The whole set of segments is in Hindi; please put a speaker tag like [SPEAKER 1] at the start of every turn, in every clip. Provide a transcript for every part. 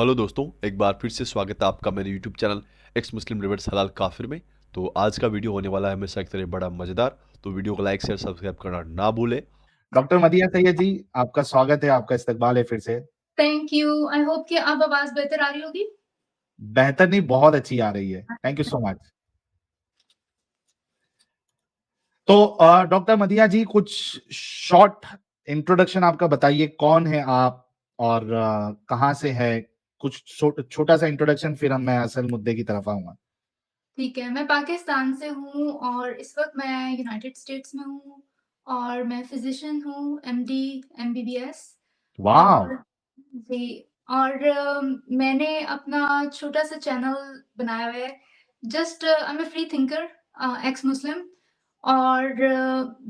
[SPEAKER 1] हेलो दोस्तों, एक बार फिर से स्वागत है आपका मेरे यूट्यूब चैनल एक्स मुस्लिम रिवर्स हलाल काफिर में। तो आज का वीडियो होने वाला है हमेशा की तरह बड़ा मज़ेदार। तो वीडियो को लाइक शेयर सब्सक्राइब करना ना भूलें।
[SPEAKER 2] डॉक्टर मदीहा सैयद जी, आपका स्वागत है, आपका इस्तकबाल है फिर से।
[SPEAKER 3] Thank you. आई होप कि अब आवाज़ बेहतर आ रही होगी।
[SPEAKER 2] बेहतर नहीं, बहुत अच्छी आ रही है। Thank you so much. तो डॉक्टर मदीहा जी, कुछ शॉर्ट इंट्रोडक्शन आपका बताइए, कौन है आप और कहाँ से है? कुछ छोटा सा इंट्रोडक्शन, फिर मैं असल मुद्दे की तरफ आऊँगा।
[SPEAKER 3] ठीक है, मैं पाकिस्तान से हूँ और इस वक़्त मैं यूनाइटेड स्टेट्स में हूँ और मैं फ़िज़िशियन हूँ, एमडी, एमबीबीएस
[SPEAKER 2] वाव!
[SPEAKER 3] और जी, और मैंने अपना छोटा-सा चैनल बनाया हुआ है। Just I am a free thinker, x मुस्लिम और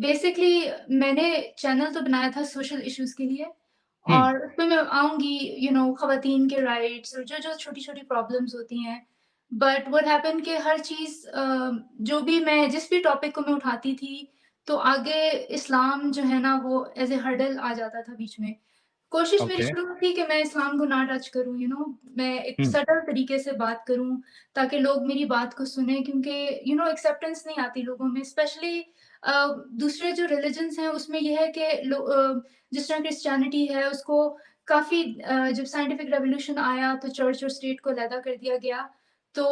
[SPEAKER 3] बेसिकली मैंने चैनल तो बनाया था सोशल इश्यूज़ के लिए
[SPEAKER 2] हुँ,
[SPEAKER 3] और उसमें मैं आऊँगी ख़वातीन के राइट्स और जो-जो छोटी-छोटी प्रॉब्लम्स होती हैं। बट व्हाट हैपेंड कि हर चीज़ जो भी मैं जिस भी टॉपिक को मैं उठाती थी, तो आगे इस्लाम जो है ना वो एज़ अ हर्डल आ जाता था बीच में। कोशिश मेरी
[SPEAKER 2] ओके।
[SPEAKER 3] शुरू में थी कि मैं इस्लाम को ना टच करूँ, मैं एक
[SPEAKER 2] हुँ,
[SPEAKER 3] सटल तरीके से बात करूँ, ताकि लोग मेरी बात को सुनें क्योंकि एक्सेप्टेंस नहीं आती लोगों में स्पेशली दूसरे जो रिलिजन्स हैं उसमें ये है कि जिस तरह क्रिश्चियनिटी है उसको काफ़ी जब साइंटिफिक रेवोल्यूशन आया तो चर्च और स्टेट को अलहदा कर दिया गया। तो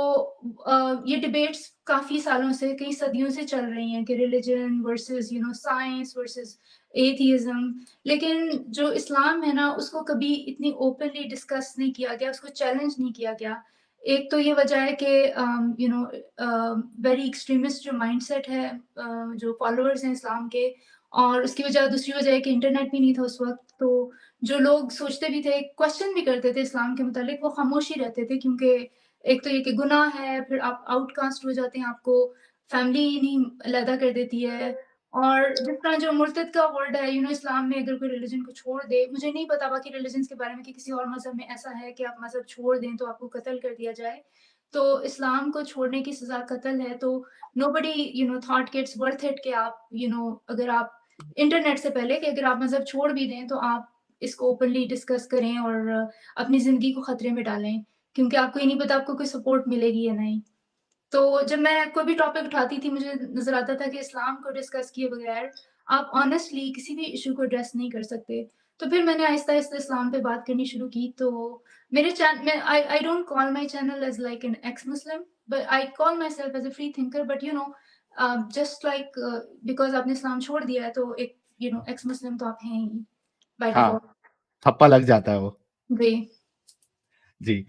[SPEAKER 3] ये डिबेट्स काफ़ी सालों से, कई सदियों से चल रही हैं कि रिलिजन वर्सेस साइंस वर्सेस एथियज़्म। लेकिन जो इस्लाम है ना, उसको कभी इतनी ओपनली डिस्कस नहीं किया गया, उसको चैलेंज नहीं किया गया। एक तो ये वजह है कि वेरी एक्सट्रीमिस्ट जो माइंडसेट है जो फॉलोअर्स हैं इस्लाम के और उसकी वजह दूसरी वजह है कि इंटरनेट भी नहीं था उस वक़्त, तो जो लोग सोचते भी थे, क्वेश्चन भी करते थे इस्लाम के मुतालिक, वो खामोश ही रहते थे क्योंकि एक तो ये कि गुनाह है, फिर आप आउटकास्ट हो जाते हैं, आपको फैमिली ही नहीं अलहदा कर देती है और जिस तरह जो मुर्तद का वर्ड है इस्लाम में अगर कोई रिलिजन को छोड़ दे, मुझे नहीं पता बाकी रिलिजन्स के बारे में कि किसी और मज़हब में ऐसा है कि आप मज़हब छोड़ दें तो आपको कत्ल कर दिया जाए। तो इस्लाम को छोड़ने की सज़ा कत्ल है, तो नोबडी थॉट कि इट्स वर्थ इट कि आप अगर आप इंटरनेट से पहले कि अगर आप मज़हब छोड़ भी दें, तो आप इसको ओपनली डिस्कस करें और अपनी ज़िंदगी को खतरे में डालें, क्योंकि आपको ये नहीं पता आपको कोई सपोर्ट मिलेगी या नहीं। तो जब मैं कोई भी टॉपिक उठाती थी, मुझे नज़र आता था कि इस्लाम को डिस्कस किए बगैर आप ऑनेस्टली किसी भी इश्यू को एड्रेस नहीं कर सकते। तो फिर मैंने आहिस्ता-आहिस्ता इस्लाम पे बात करनी शुरू की, तो मेरे चैन मैं I don't call my channel as like an x Muslim, but I call my self as a free thinker, but just like because आपने इस्लाम छोड़ दिया है, तो एक एक्स मुस्लिम तो आप हैं ही बाय
[SPEAKER 2] हाँ,
[SPEAKER 3] डिफ़ॉल्ट।
[SPEAKER 2] ठप्पा लग जाता है वो।
[SPEAKER 3] जी।
[SPEAKER 2] जी।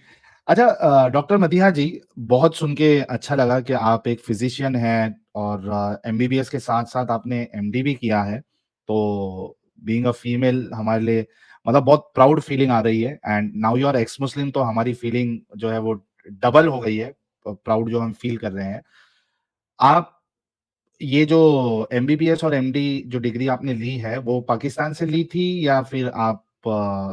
[SPEAKER 2] अच्छा, डॉक्टर मदीहा जी, बहुत सुन के अच्छा लगा कि आप एक फिज़िशियन हैं और एमबीबीएस के साथ-साथ आपने एमडी भी किया है। तो बीइंग अ फीमेल हमारे लिए मतलब बहुत प्राउड फीलिंग आ रही है and now you are ex Muslim, तो हमारी फीलिंग जो है वो डबल हो गई है, प्राउड जो हम फील कर रहे हैं। आप ये जो एमबीबीएस और एमडी जो डिग्री आपने ली है, वो पाकिस्तान से ली थी या फिर आप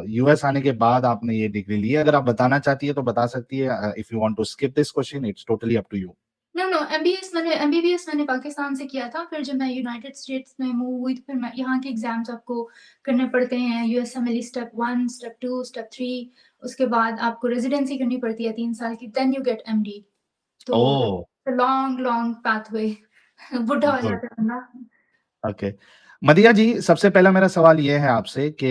[SPEAKER 2] यूएस आने के बाद आपने ये डिग्री ली है? अगर आप बताना चाहती है तो बता सकती है। If you want to skip this question, it's totally up to you.
[SPEAKER 3] No, no, MBBS मैंने पाकिस्तान से किया था, फिर जब मैं यूनाइटेड स्टेट्स में मूव हुई, तो फिर मैं यहाँ के एग्ज़ाम्स आपको करने पड़ते हैं, यूएसएमएल स्टेप 1, स्टेप 2, स्टेप 3, उसके बाद आपको रेज़िडेंसी करनी पड़ती है 3 साल की, देन यू गेट एमडी। तो
[SPEAKER 2] ओह!
[SPEAKER 3] लॉन्ग, लॉन्ग पाथवे बुढ़ा हो
[SPEAKER 2] गुड,
[SPEAKER 3] जाता है बंदा।
[SPEAKER 2] ओके। मदीहा जी, सबसे पहला मेरा सवाल ये है आपसे कि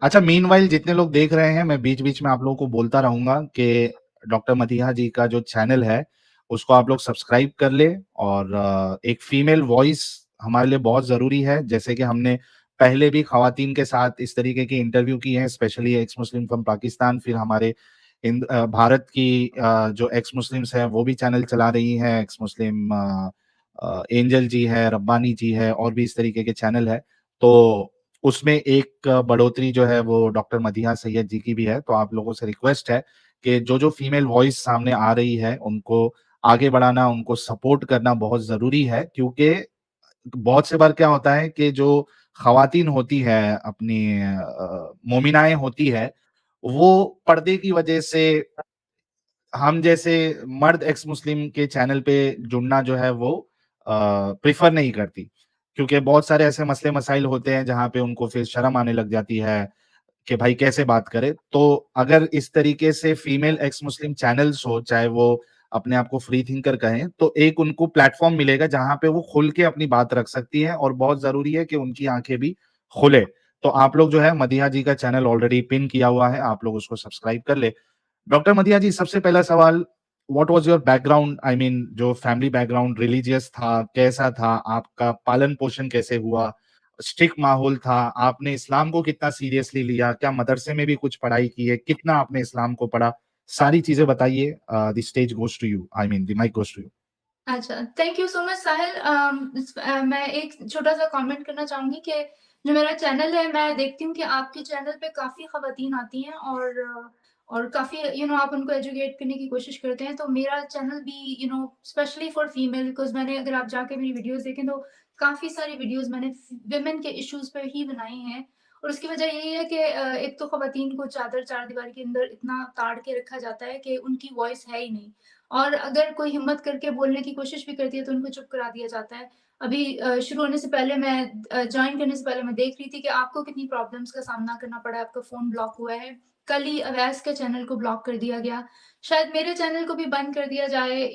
[SPEAKER 2] अच्छा, मीनव्हाइल जितने लोग देख रहे हैं, मैं बीच-बीच में आप लोगों को बोलता रहूँगा कि डॉक्टर मदीहा जी का जो चैनल है, उसको आप लोग सब्सक्राइब कर लें और एक फीमेल वॉइस हमारे लिए बहुत ज़रूरी है। जैसे कि हमने पहले भी खवातीन के साथ इस तरीके की इंटरव्यू की हैं, specially x Muslim from Pakistan, फिर हमारे भारत की जो एक्स मुस्लिम्स हैं, वो भी चैनल चला रही हैं, एक्स मुस्लिम एंजल जी है, रब्बानी जी है और भी इस तरीके के चैनल है। तो उसमें एक बढ़ोतरी जो है वो डॉक्टर मदीहा सैयद जी की भी है। तो आप लोगों से रिक्वेस्ट है कि जो-जो फीमेल वॉइस सामने आ रही है, उनको आगे बढ़ाना, उनको सपोर्ट करना बहुत ज़रूरी है, क्योंकि बहुत से बार क्या होता है कि जो ख़वातीन होती है, अपनी मोमिनाएँ होती है, वो पर्दे की वजह से हम जैसे मर्द एक्स मुस्लिम के चैनल पे जुड़ना जो है वो प्रेफ़र नहीं करती। क्योंकि बहुत सारे ऐसे मसले-मसाइल होते हैं जहाँ पे उनको फिर शर्म आने लग जाती है। कि भाई कैसे बात करें। तो अगर इस तरीके से फीमेल एक्स मुस्लिम चैनल्स हो, चाहे वो अपने आप को फ्री थिंकर कहें, तो एक उनको प्लेटफॉर्म मिलेगा जहां पे वो खुल के अपनी बात रख सकती है, और बहुत जरूरी है कि उनकी आंखें भी खुले। तो आप लोग जो है, मदीहा जी का चैनल ऑलरेडी पिन किया हुआ है, आप लोग उसको सब्सक्राइब कर ले। डॉक्टर मदीहा जी, सबसे पहला सवाल, what was your background, I mean जो फैमिली बैकग्राउंड रिलीजियस था, कैसा था आपका पालन पोषण, कैसे हुआ, स्ट्रिक्ट माहौल था, आपने इस्लाम को कितना सीरियसली लिया, क्या मदरसे में भी कुछ पढ़ाई की है, कितना आपने इस्लाम को पढ़ा, सारी चीजें बताइए। The stage goes to you, I mean the mic goes to you.
[SPEAKER 3] अच्छा, thank you so much Sahil. मैं एक छोटा-सा कमेंट करना चाहूँगी कि जो मेरा चैनल है, मैं देखती हूँ कि आपके चैनल पे काफ़ी ख़वातीन आती हैं और काफ़ी आप उनको एजुकेट करने की कोशिश करते हैं। तो मेरा चैनल भी स्पेशली फॉर फीमेल, बिकॉज़ मैंने, अगर आप जाके मेरी वीडियोज़ देखें तो काफ़ी सारी वीडियोज़ मैंने वुमेन के इश्यूज़ पे ही बनाई हैं। और उसकी वजह यही है कि एक तो ख़वातीन को चारदीवारी के अंदर इतना ताड़ के रखा जाता है कि उनकी वॉइस है ही नहीं। और अगर कोई हिम्मत करके बोलने की कोशिश भी करती है तो उनको चुप करा दिया जाता है। अभी शुरू होने से पहले मैं जॉइन करने से पहले मैं देख रही थी कि आपको कितनी प्रॉब्लम्स का सामना करना पड़ा, आपका फ़ोन ब्लॉक हुआ है। कल ही अवैस के चैनल को ब्लॉक कर दिया गया। शायद मेरे चैनल को भी बंद कर दिया जाए,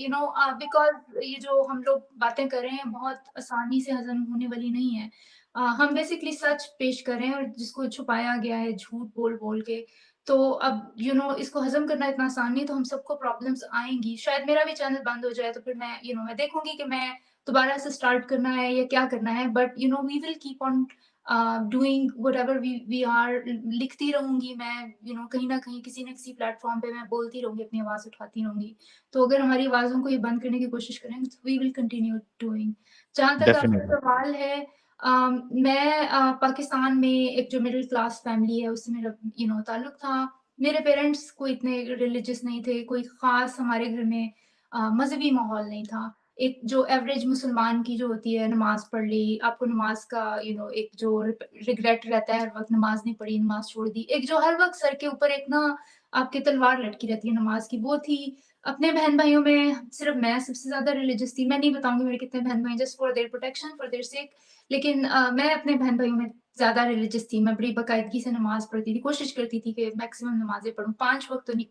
[SPEAKER 3] बिकॉज़ ये जो हम लोग बातें कर रहे हैं बहुत आसानी से हज़म होने वाली नहीं है। हम बेसिकली सच पेश कर रहे हैं और जिसको छुपाया गया है झूठ बोल-बोल के। तो अब इसको हज़म करना इतना आसान नहीं है, तो हम सबको प्रॉब्लम्स आएँगी। शायद मेरा भी चैनल बंद हो जाए तो फिर मैं देखूँगी कि मैं दोबारा से स्टार्ट करना है या क्या करना है, but we will keep on doing whatever we are. लिखती रहूँगी मैं, कहीं न कहीं किसी न किसी प्लेटफ़ॉर्म पे मैं बोलती रहूँगी, अपनी आवाज़ उठाती रहूँगी। तो अगर हमारी आवाज़ों को ये बंद करने की कोशिश करेंगे तो वी विल कंटिन्यू डूइंग। जहाँ तक आपका
[SPEAKER 2] डेफिनेटली।
[SPEAKER 3] सवाल है, मैं पाकिस्तान में एक जो मिडल क्लास फैमिली है उससे मेरा ताल्लुक था। मेरे पेरेंट्स कोई इतने रिलीजियस नहीं थे, कोई ख़ास हमारे घर में मज़हबी माहौल नहीं था। एक जो एवरेज मुसलमान की जो होती है, नमाज़ पढ़ ली, आपको नमाज़ का एक जो रिग्रेट रहता है, हर वक़्त नमाज़ नहीं पढ़ी, नमाज़ छोड़ दी। एक जो हर वक़्त सर के ऊपर एक ना आपकी तलवार लटकी रहती है नमाज़ की, वो थी। अपने बहन-भाइयों में सिर्फ़ मैं सबसे ज़्यादा रिलीजियस थी। मैं नहीं बताऊँगी मेरे कितने बहन-भाई, just for their protection, for their sake. लेकिन मैं अपने बहन-भाइयों में ज़्यादा रिलीजियस थी। मैं बड़ी बाकायदगी से नमाज़ पढ़ती थी, कोशिश करती थी कि मैक्सिमम नमाज़ें पढूँ, 5 वक़्त तो नहीं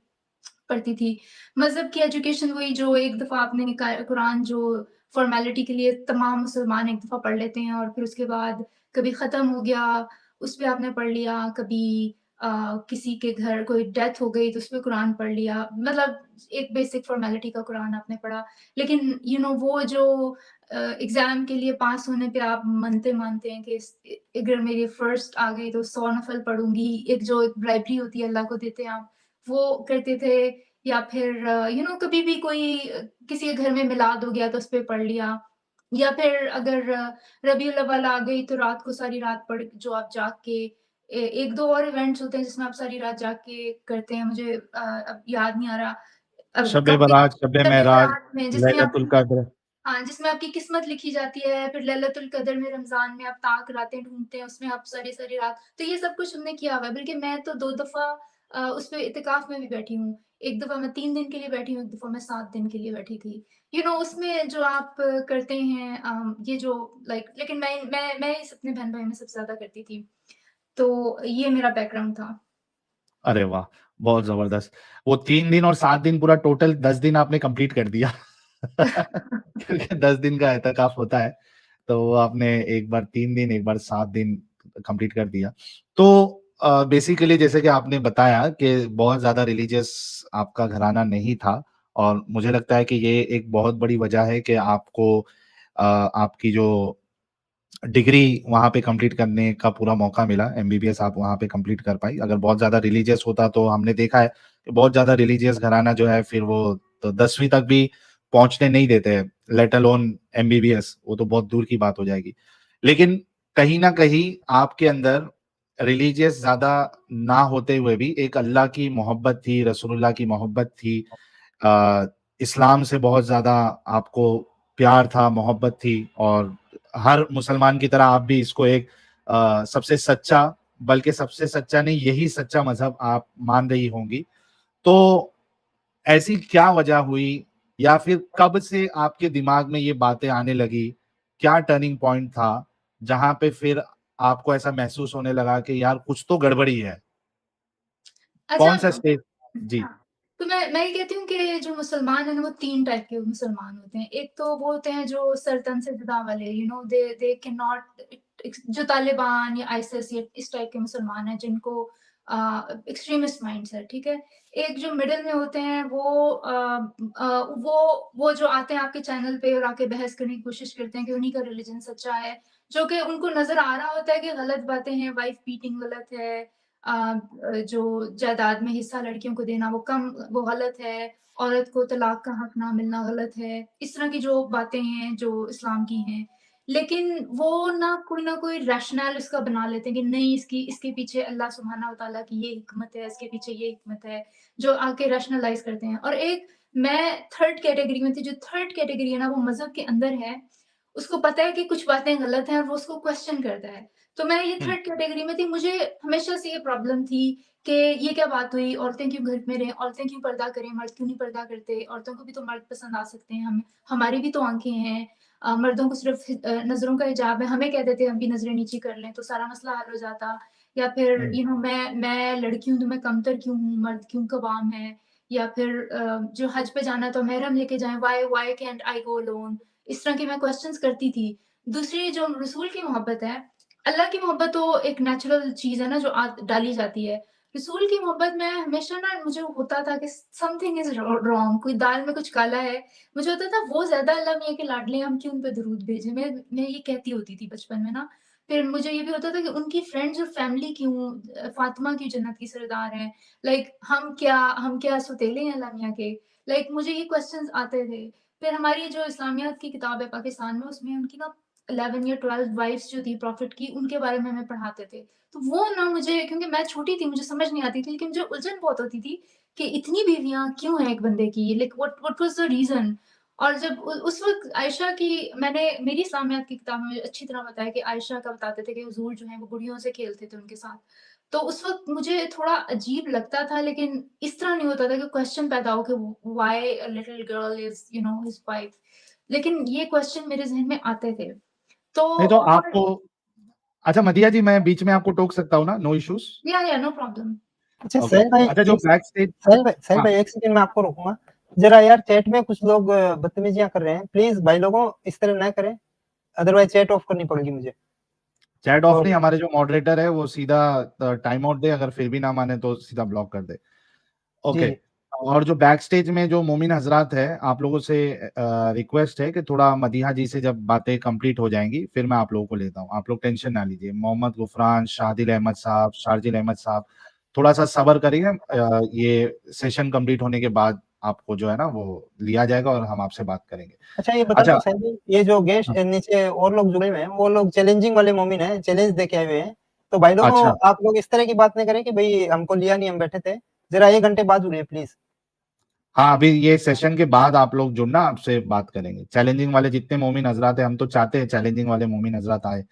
[SPEAKER 3] पढ़ती थी। मज़हब की एजुकेशन वही, जो एक दफ़ा आपने कुरान जो फ़ॉर्मेलिटी के लिए तमाम मुसलमान एक दफ़ा पढ़ लेते हैं और फिर उसके बाद कभी ख़त्म हो गया, उस पे आपने पढ़ लिया, कभी किसी के घर कोई डेथ हो गई तो उसपे कुरान पढ़ लिया। मतलब एक बेसिक फ़ॉर्मेलिटी का कुरान आपने पढ़ा। लेकिन वो जो एग्ज़ाम के लिए पास होने पे आप मानते हैं कि अगर मेरी फर्स्ट आ गई तो 100 नफ़ल पढ़ूँगी। एक जो एक ब्राइबरी होती है अल्लाह को देते हैं आप, वो करते थे। या फिर कभी भी कोई किसी के घर में मिलाद हो गया तो उसपे पढ़ लिया। या फिर अगर रबीउल अव्वल आ गई तो रात को सारी रात पढ़ जो आप जाग के 1-2 और इवेंट्स होते हैं जिसमें आप सारी रात जाग के करते हैं, मुझे अब याद नहीं आ रहा। अब
[SPEAKER 2] शब
[SPEAKER 3] काफ़ी
[SPEAKER 2] बरात, शब
[SPEAKER 3] शब
[SPEAKER 2] मेराज,
[SPEAKER 3] बारात में जिसमें
[SPEAKER 2] लैलतुल
[SPEAKER 3] आपकी,
[SPEAKER 2] कद्र।
[SPEAKER 3] हाँ, जिसमें आपकी किस्मत लिखी जाती है, फिर लैलतुल कद्र में रमज़ान में आप ताक रातें ढूँढते हैं, उसमें आप सारी-सारी रात, तो ये सब कुछ हमने किया हुआ है। बल्कि मैं तो 2 दफ़ा उसपे इतिकाफ़ में भी बैठी हूँ। 1 दफ़ा मैं 3 दिन के लिए बैठी हूँ, 1 दफ़ा मैं 7 दिन के लिए बैठी थी। उसमें जो आप करते हैं, ये जो लेकिन मैं इस अपने बहन-भाई में सबसे ज़्यादा करती थी। तो ये मेरा बैकग्राउंड था।
[SPEAKER 2] अरे वाह! बहुत ज़बरदस्त। वो 3 दिन और 7 दिन, पूरा टोटल 10 दिन आपने कंप्लीट कर दिया। क्योंकि 10 दिन का एहतिकाफ होता है, तो वो आपने एक बार 3 दिन, एक बार 7 दिन कंप्लीट कर दिया। तो बेसिकली जैसे कि आपने बताया कि बहुत ज़्यादा रिलीजियस आपका घराना नहीं था, और मुझे लगता है कि ये एक बहुत बड़ी वजह है कि आपको आपकी जो डिग्री वहाँ पे कंप्लीट करने का पूरा मौका मिला, एमबीबीएस आप वहाँ पे कंप्लीट कर पाई। अगर बहुत ज़्यादा रिलीजियस होता, तो हमने देखा है कि बहुत ज़्यादा रिलीजियस घराना जो है, फिर वो तो 10वीं तक भी पहुँचने नहीं देते हैं, लेट अलोन एमबीबीएस, वो तो बहुत दूर की बात हो जाएगी। लेकिन कहीं न कहीं आपके अंदर रिलीजियस ज़्यादा ना होते हुए भी एक अल्लाह की मोहब्बत थी, रसूलुल्लाह की मोहब्बत थी, अ, इस्लाम से बहुत ज़्यादा आपको प्यार था, मोहब्बत थी, और हर मुसलमान की तरह आप भी इसको एक सबसे सच्चा, बल्कि सबसे सच्चा नहीं, यही सच्चा मज़हब आप मान रही होंगी। तो ऐसी क्या वजह हुई, या फिर कब से आपके दिमाग में ये बातें आने लगी? क्या टर्निंग पॉइंट था, जहाँ पे फिर आपको ऐसा महसूस होने लगा कि यार कुछ तो गड़बड़ी है?
[SPEAKER 3] अच्छा।
[SPEAKER 2] कौन सा स्टेज? जी।
[SPEAKER 3] हाँ, तो मैं ये कहती हूँ कि जो मुसलमान हैं ना वो 3 टाइप के मुसलमान होते हैं। एक तो वो होते हैं जो सर तन से जुदा वाले, दे कैन नॉट, जो तालिबान या आईसिस या इस टाइप के मुसलमान हैं जिनको एक्सट्रीमिस्ट माइंड्स है, ठीक है? एक जो मिडल में होते हैं वो जो आते हैं आपके चैनल पे और आके बहस करने की कोशिश करते हैं कि उन्हीं का रिलिजन सच्चा है, जो कि उनको नज़र आ रहा होता है कि गलत बातें हैं, वाइफ बीटिंग गलत है, जो जायदाद में हिस्सा लड़कियों को देना वो गलत है, औरत को तलाक का हक ना मिलना गलत है। इस तरह की जो बातें हैं जो इस्लाम की हैं। लेकिन वो ना कोई रैशनल इसका बना लेते हैं कि नहीं, इसकी इसके पीछे अल्लाह सुब्हानहू व तआला की ये हिकमत है, इसके पीछे ये हिकमत है, जो आके रैशनलाइज़ करते हैं। और एक मैं थर्ड कैटेगरी में थी, जो थर्ड कैटेगरी है ना वो मज़हब के अंदर है। उसको पता है कि कुछ बातें गलत हैं और वो उसको क्वेश्चन करता है। तो मैं ये
[SPEAKER 2] हुँ,
[SPEAKER 3] थर्ड कैटेगरी में थी। मुझे हमेशा से ये प्रॉब्लम थी कि ये क्या बात हुई, औरतें क्यों घर में रहें, औरतें क्यों पर्दा करें, मर्द क्यों नहीं पर्दा करते? औरतों को भी तो मर्द पसंद आ सकते हैं, हमारी भी तो आँखें हैं। मर्दों को सिर्फ़ नज़रों का हिजाब है, हमें कह देते हम भी नज़रें नीची कर लें तो सारा मसला हल हो जाता। या फिर
[SPEAKER 2] हुँ।
[SPEAKER 3] मैं लड़की हूँ तो मैं कमतर क्यों हूँ, मर्द क्यों कवाम है? या फिर जो हज पे जाना है तो महरम लेके जाएँ, why can't I go alone? इस तरह के मैं क्वेश्चन्स करती थी। दूसरी जो रसूल की मोहब्बत है, अल्लाह की मोहब्बत तो एक नेचुरल चीज़ है ना जो डाली जाती है। रसूल की मोहब्बत में हमेशा ना मुझे होता था कि समथिंग इज़ रॉन्ग, कोई दाल में कुछ काला है। मुझे होता था वो ज़्यादा अल्लाह मियाँ के लाडले हैं, हम क्यों उन पे दुरूद भेजें? मैं ये कहती होती थी बचपन में ना। फिर मुझे ये भी होता था कि उनकी फ्रेंड्स और फैमिली क्यों, फातिमा क्यों जन्नत की सरदार हैं? लाइक हम क्या सौतेले हैं अल्लाह मियाँ के? लाइक मुझे ये क्वेश्चन्स आते थे। फिर हमारी जो इस्लामियात की किताब है पाकिस्तान में, उसमें उनकी ना 11 या 12 वाइफ्स जो थी प्रॉफिट की, उनके बारे में हमें पढ़ाते थे। तो वो ना मुझे, क्योंकि मैं छोटी थी, मुझे समझ नहीं आती थी, लेकिन मुझे उलझन बहुत होती थी कि इतनी बीवियाँ क्यों हैं एक बंदे की? Like what was the reason? और जब उस वक़्त आयशा की, मेरी इस्लामियात की किताब में मुझे अच्छी तरह बताया कि आयशा का बताते थे कि हुज़ूर जो हैं वो गुड़ियों से खेलते थे उनके साथ। तो उस वक़्त मुझे थोड़ा अजीब लगता था, लेकिन इस तरह नहीं होता था कि क्वेश्चन पैदा हो कि why a little girl is his wife. लेकिन ये क्वेश्चन मेरे ज़हन में आते थे। तो
[SPEAKER 2] नहीं तो
[SPEAKER 3] और
[SPEAKER 2] आपको अच्छा मदीहा जी मैं बीच में आपको टोक सकता हूँ ना? No issues?
[SPEAKER 3] या नो प्रॉब्लम।
[SPEAKER 4] अच्छा
[SPEAKER 2] ओके। अच्छा जो बैक स्टेज
[SPEAKER 4] साहिल
[SPEAKER 2] हाँ,
[SPEAKER 4] भाई एक सेकंड मैं आपको रोकूंगा जरा यार। चैट में कुछ लोग बदतमीजियां कर रहे हैं, प्लीज भाई लोगों इस तरह ना करें, अदरवाइज चैट ऑफ करनी पड़ेगी मुझे।
[SPEAKER 2] चैट ऑफ
[SPEAKER 4] और
[SPEAKER 2] नहीं, हमारे जो मॉडरेटर है वो सीधा टाइम आउट दे, अगर फिर भी ना माने तो सीधा ब्लॉक कर दे।
[SPEAKER 4] जी
[SPEAKER 2] ओके।
[SPEAKER 4] जी
[SPEAKER 2] और जो बैक स्टेज में जो मोमिन हजरात है, आप लोगों से रिक्वेस्ट है कि थोड़ा मदीहा जी से जब बातें कंप्लीट हो जाएंगी फिर मैं आप लोगों को लेता हूँ। आप लोग टेंशन ना लीजिए। मोहम्मद गुफरान, शादिल अहमद साहब, शारजिल अहमद साहब, थोड़ा सा सब्र करिए। ये सेशन कंप्लीट होने के बाद आपको जो है ना वो लिया जाएगा और हम आपसे बात करेंगे।
[SPEAKER 4] अच्छा ये बता
[SPEAKER 2] अच्छा।
[SPEAKER 4] दो साहिल भाई, ये जो गेस्ट
[SPEAKER 2] हाँ,
[SPEAKER 4] नीचे और लोग जुड़े हुए हैं वो लोग चैलेंजिंग वाले मोमिन हैं, चैलेंज देके आए हुए हैं। तो भाई लोगों
[SPEAKER 2] अच्छा।
[SPEAKER 4] आप लोग इस तरह की बात नहीं करें कि भाई हमको लिया नहीं, हम बैठे थे। जरा 1 घंटे बाद जुड़िए प्लीज।
[SPEAKER 2] हाँ, अभी ये सेशन के बाद आप लोग जुड़ना, आपसे बात करेंगे। चैलेंजिंग वाले जितने मोमिन हजरात हैं, हम तो चाहते हैं चैलेंजिंग वाले मोमिन हजरात आए,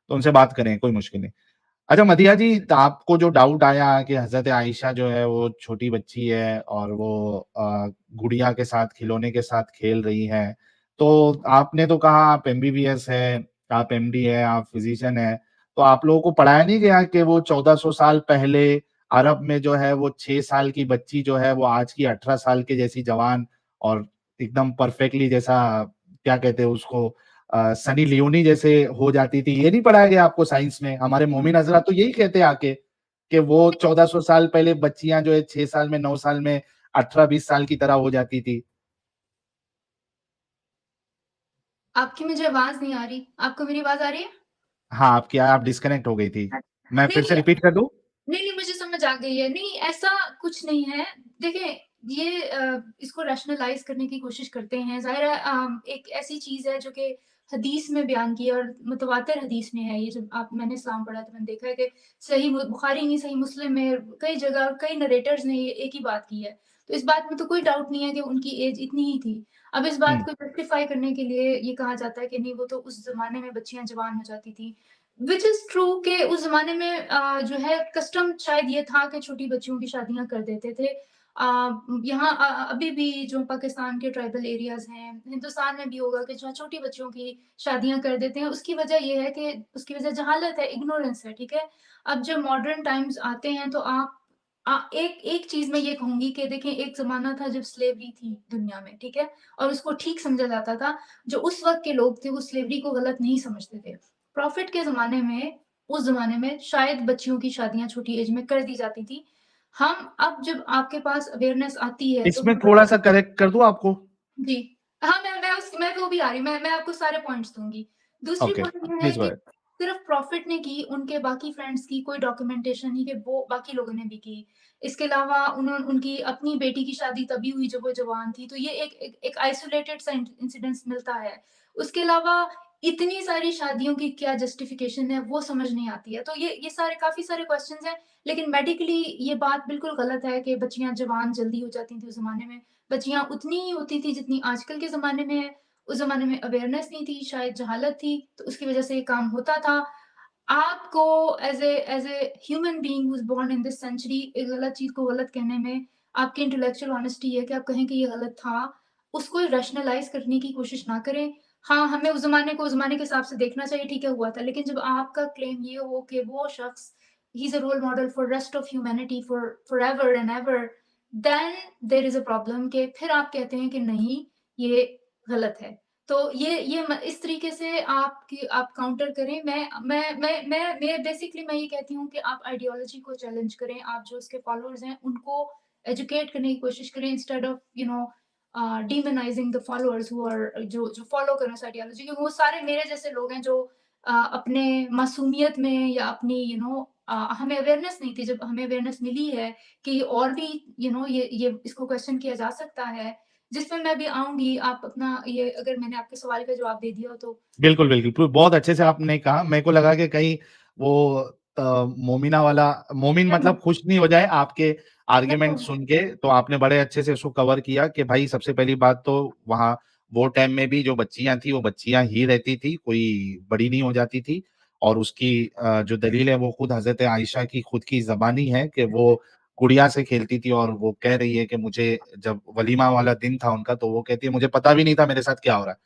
[SPEAKER 2] तो उनसे बात करें, कोई मुश्किल नहीं। अच्छा मदीहा जी, तो आपको जो डाउट आया कि हज़रत आयशा जो है वो छोटी बच्ची है और वो गुड़िया के साथ, खिलौने के साथ खेल रही है। तो आपने तो कहा आप एमबीबीएस हैं, आप एमडी हैं, आप फिज़िशियन हैं, तो आप लोगों को पढ़ाया नहीं गया कि वो 1400 साल पहले अरब में जो है वो 6 साल की बच्ची जो है वो आज की 18 साल के जैसी जवान और एकदम परफेक्टली जैसा क्या कहते हैं उसको सनी लियोनी जैसे हो जाती थी। ये नहीं पढ़ाया गया आपको साइंस में? हमारे मोमिन हज़रात तो यही कहते हैं आके कि वो 1400 साल पहले बच्चियाँ जो है 6 साल में, 9 साल में 18-20 साल की तरह हो जाती थी।
[SPEAKER 3] आपकी मुझे आवाज़ नहीं आ रही। आपको मेरी आवाज़ आ रही है?
[SPEAKER 2] हाँ, आपकी आप डिस्कनेक्ट हो गई थी। मैं
[SPEAKER 3] नहीं,
[SPEAKER 2] फिर से
[SPEAKER 3] नहीं।
[SPEAKER 2] रिपीट कर दूँ?
[SPEAKER 3] नहीं, नहीं, मुझे समझ आ गई है। नहीं, ऐसा कुछ नहीं है। देखिए, ये इसको रैशनलाइज़ करने की कोशिश करते हैं। ज़ाहिर है एक ऐसी चीज़ है जो कि हदीस में बयान की है और मुतवातिर हदीस में है। ये जब मैंने इस्लाम पढ़ा तो मैंने देखा है कि सही बुखारी नहीं, सही मुस्लिम में कई जगह कई नरेटर्स ने ये एक ही बात की है। तो इस बात में तो कोई डाउट नहीं है कि उनकी एज इतनी ही थी। अब इस बात
[SPEAKER 2] हुँ,
[SPEAKER 3] को जस्टिफ़ाई करने के लिए ये कहा जाता है कि नहीं, वो तो उस ज़माने में बच्चियाँ जवान हो जाती थीं। व्हिच इज़ ट्रू कि उस ज़माने में जो है कस्टम शायद ये था कि छोटी बच्चियों की शादियाँ कर देते थे। यहाँ अभी भी जो पाकिस्तान के ट्राइबल एरियाज़ हैं, हिंदुस्तान में भी होगा कि जहाँ छोटी बच्चियों की शादियाँ कर देते हैं, उसकी वजह ये है कि उसकी वजह जहालत है, इग्नोरेंस है, ठीक है? अब जब मॉडर्न टाइम्स आते हैं तो आप एक एक चीज़ मैं ये कहूँगी कि देखें, एक ज़माना था जब स्लेवरी थी दुनिया में, ठीक है? और उसको ठीक समझा जाता था। जो उस वक़्त के लोग थे वो स्लेवरी को गलत नहीं समझते थे। प्रॉफ़िट के ज़माने में, उस ज़माने में शायद बच्चियों की शादियाँ छोटी एज में कर दी जाती थी। हम अब जब आपके पास अवेयरनेस आती है तो
[SPEAKER 2] इसमें
[SPEAKER 3] हम
[SPEAKER 2] थोड़ा सा करेक्ट कर दूं आपको?
[SPEAKER 3] जी। हाँ, मैं वो भी आ रही हूँ, मैं आपको सारे पॉइंट्स दूँगी। दूसरी
[SPEAKER 2] ओके,
[SPEAKER 3] पॉइंट ये है
[SPEAKER 2] प्लीज गो
[SPEAKER 3] कि
[SPEAKER 2] अहेड।
[SPEAKER 3] सिर्फ़ प्रॉफ़िट ने की, उनके बाकी फ्रेंड्स की कोई डॉक्यूमेंटेशन नहीं कि वो बाकी लोगों ने भी की। इसके अलावा उनकी अपनी बेटी की शादी तभी हुई जब वो जवान थी, तो ये एक आइसोलेटेड सा इंसिडेंस मिलता है। उसके अलावा इतनी सारी शादियों की क्या जस्टिफ़िकेशन है, वो समझ नहीं आती है। तो ये सारे काफ़ी सारे क्वेश्चन्स हैं, लेकिन मेडिकली ये बात बिल्कुल गलत है कि बच्चियाँ जवान जल्दी हो जाती थी उस ज़माने में। बच्चियाँ उतनी ही होती थी जितनी आजकल के ज़माने में है। उस ज़माने में अवेयरनेस नहीं थी, शायद जहालत थी, तो उसकी वज़ह से ये काम होता था। आपको as a human being who is born in this century एक गलत चीज़ को गलत कहने में आपकी इंटेलेक्चुअल ऑनेस्टी है कि आप कहें कि ये गलत था। उसको रैशनलाइज़ करने की कोशिश ना करें। हाँ, हमें उस ज़माने को उस ज़माने के हिसाब से देखना चाहिए, ठीक है, हुआ था। लेकिन जब आपका क्लेम ये हो कि वो शख़्स ही is a role model for rest of humanity for forever and ever, then there is a problem कि फिर आप कहते हैं कि नहीं, ये गलत है। तो ये इस तरीके से आप काउंटर करें। मैं बेसिकली मैं ये कहती हूँ कि आप आइडियोलॉजी को चैलेंज करें, आप जो उसके फॉलोअर्स हैं उनको एजुकेट करने की कोशिश करें instead of demonising the followers who are जो जो फॉलो कर रहे हैं उस आइडियोलॉजी, क्योंकि वो सारे मेरे जैसे लोग हैं जो अपने मासूमियत में या अपनी हमें अवेयरनेस नहीं थी, जब हमें अवेयरनेस मिली है कि और भी ये इसको क्वेश्चन किया जा सकता है, जिसमें मैं भी आऊँगी। आप अपना ये अगर मैंने आपके सवाल का जवाब दे दिया हो तो।
[SPEAKER 2] बिल्कुल, बिल्कुल। बहुत अच्छे से आपने कहा। मेरे को लगा कि कहीं वो मोमिना वाला मोमिन
[SPEAKER 3] नहीं,
[SPEAKER 2] मतलब खुश नहीं हो जाए आपके आर्गुमेंट
[SPEAKER 3] नहीं,
[SPEAKER 2] सुन के, तो आपने बड़े अच्छे से उसको कवर किया कि भाई सबसे पहली बात तो वहाँ वो टाइम में भी जो बच्चियाँ थी, वो बच्चियाँ ही रहती थी, कोई बड़ी नहीं हो जाती थी। और उसकी जो दलील है वो खुद हज़रत आइशा की खुद की ज़बानी है कि वो गुड़िया से खेलती थी और वो कह रही है कि मुझे जब वलीमा वाला दिन था उनका, तो वो कहती है मुझे पता भी नहीं था मेरे साथ क्या हो रहा है।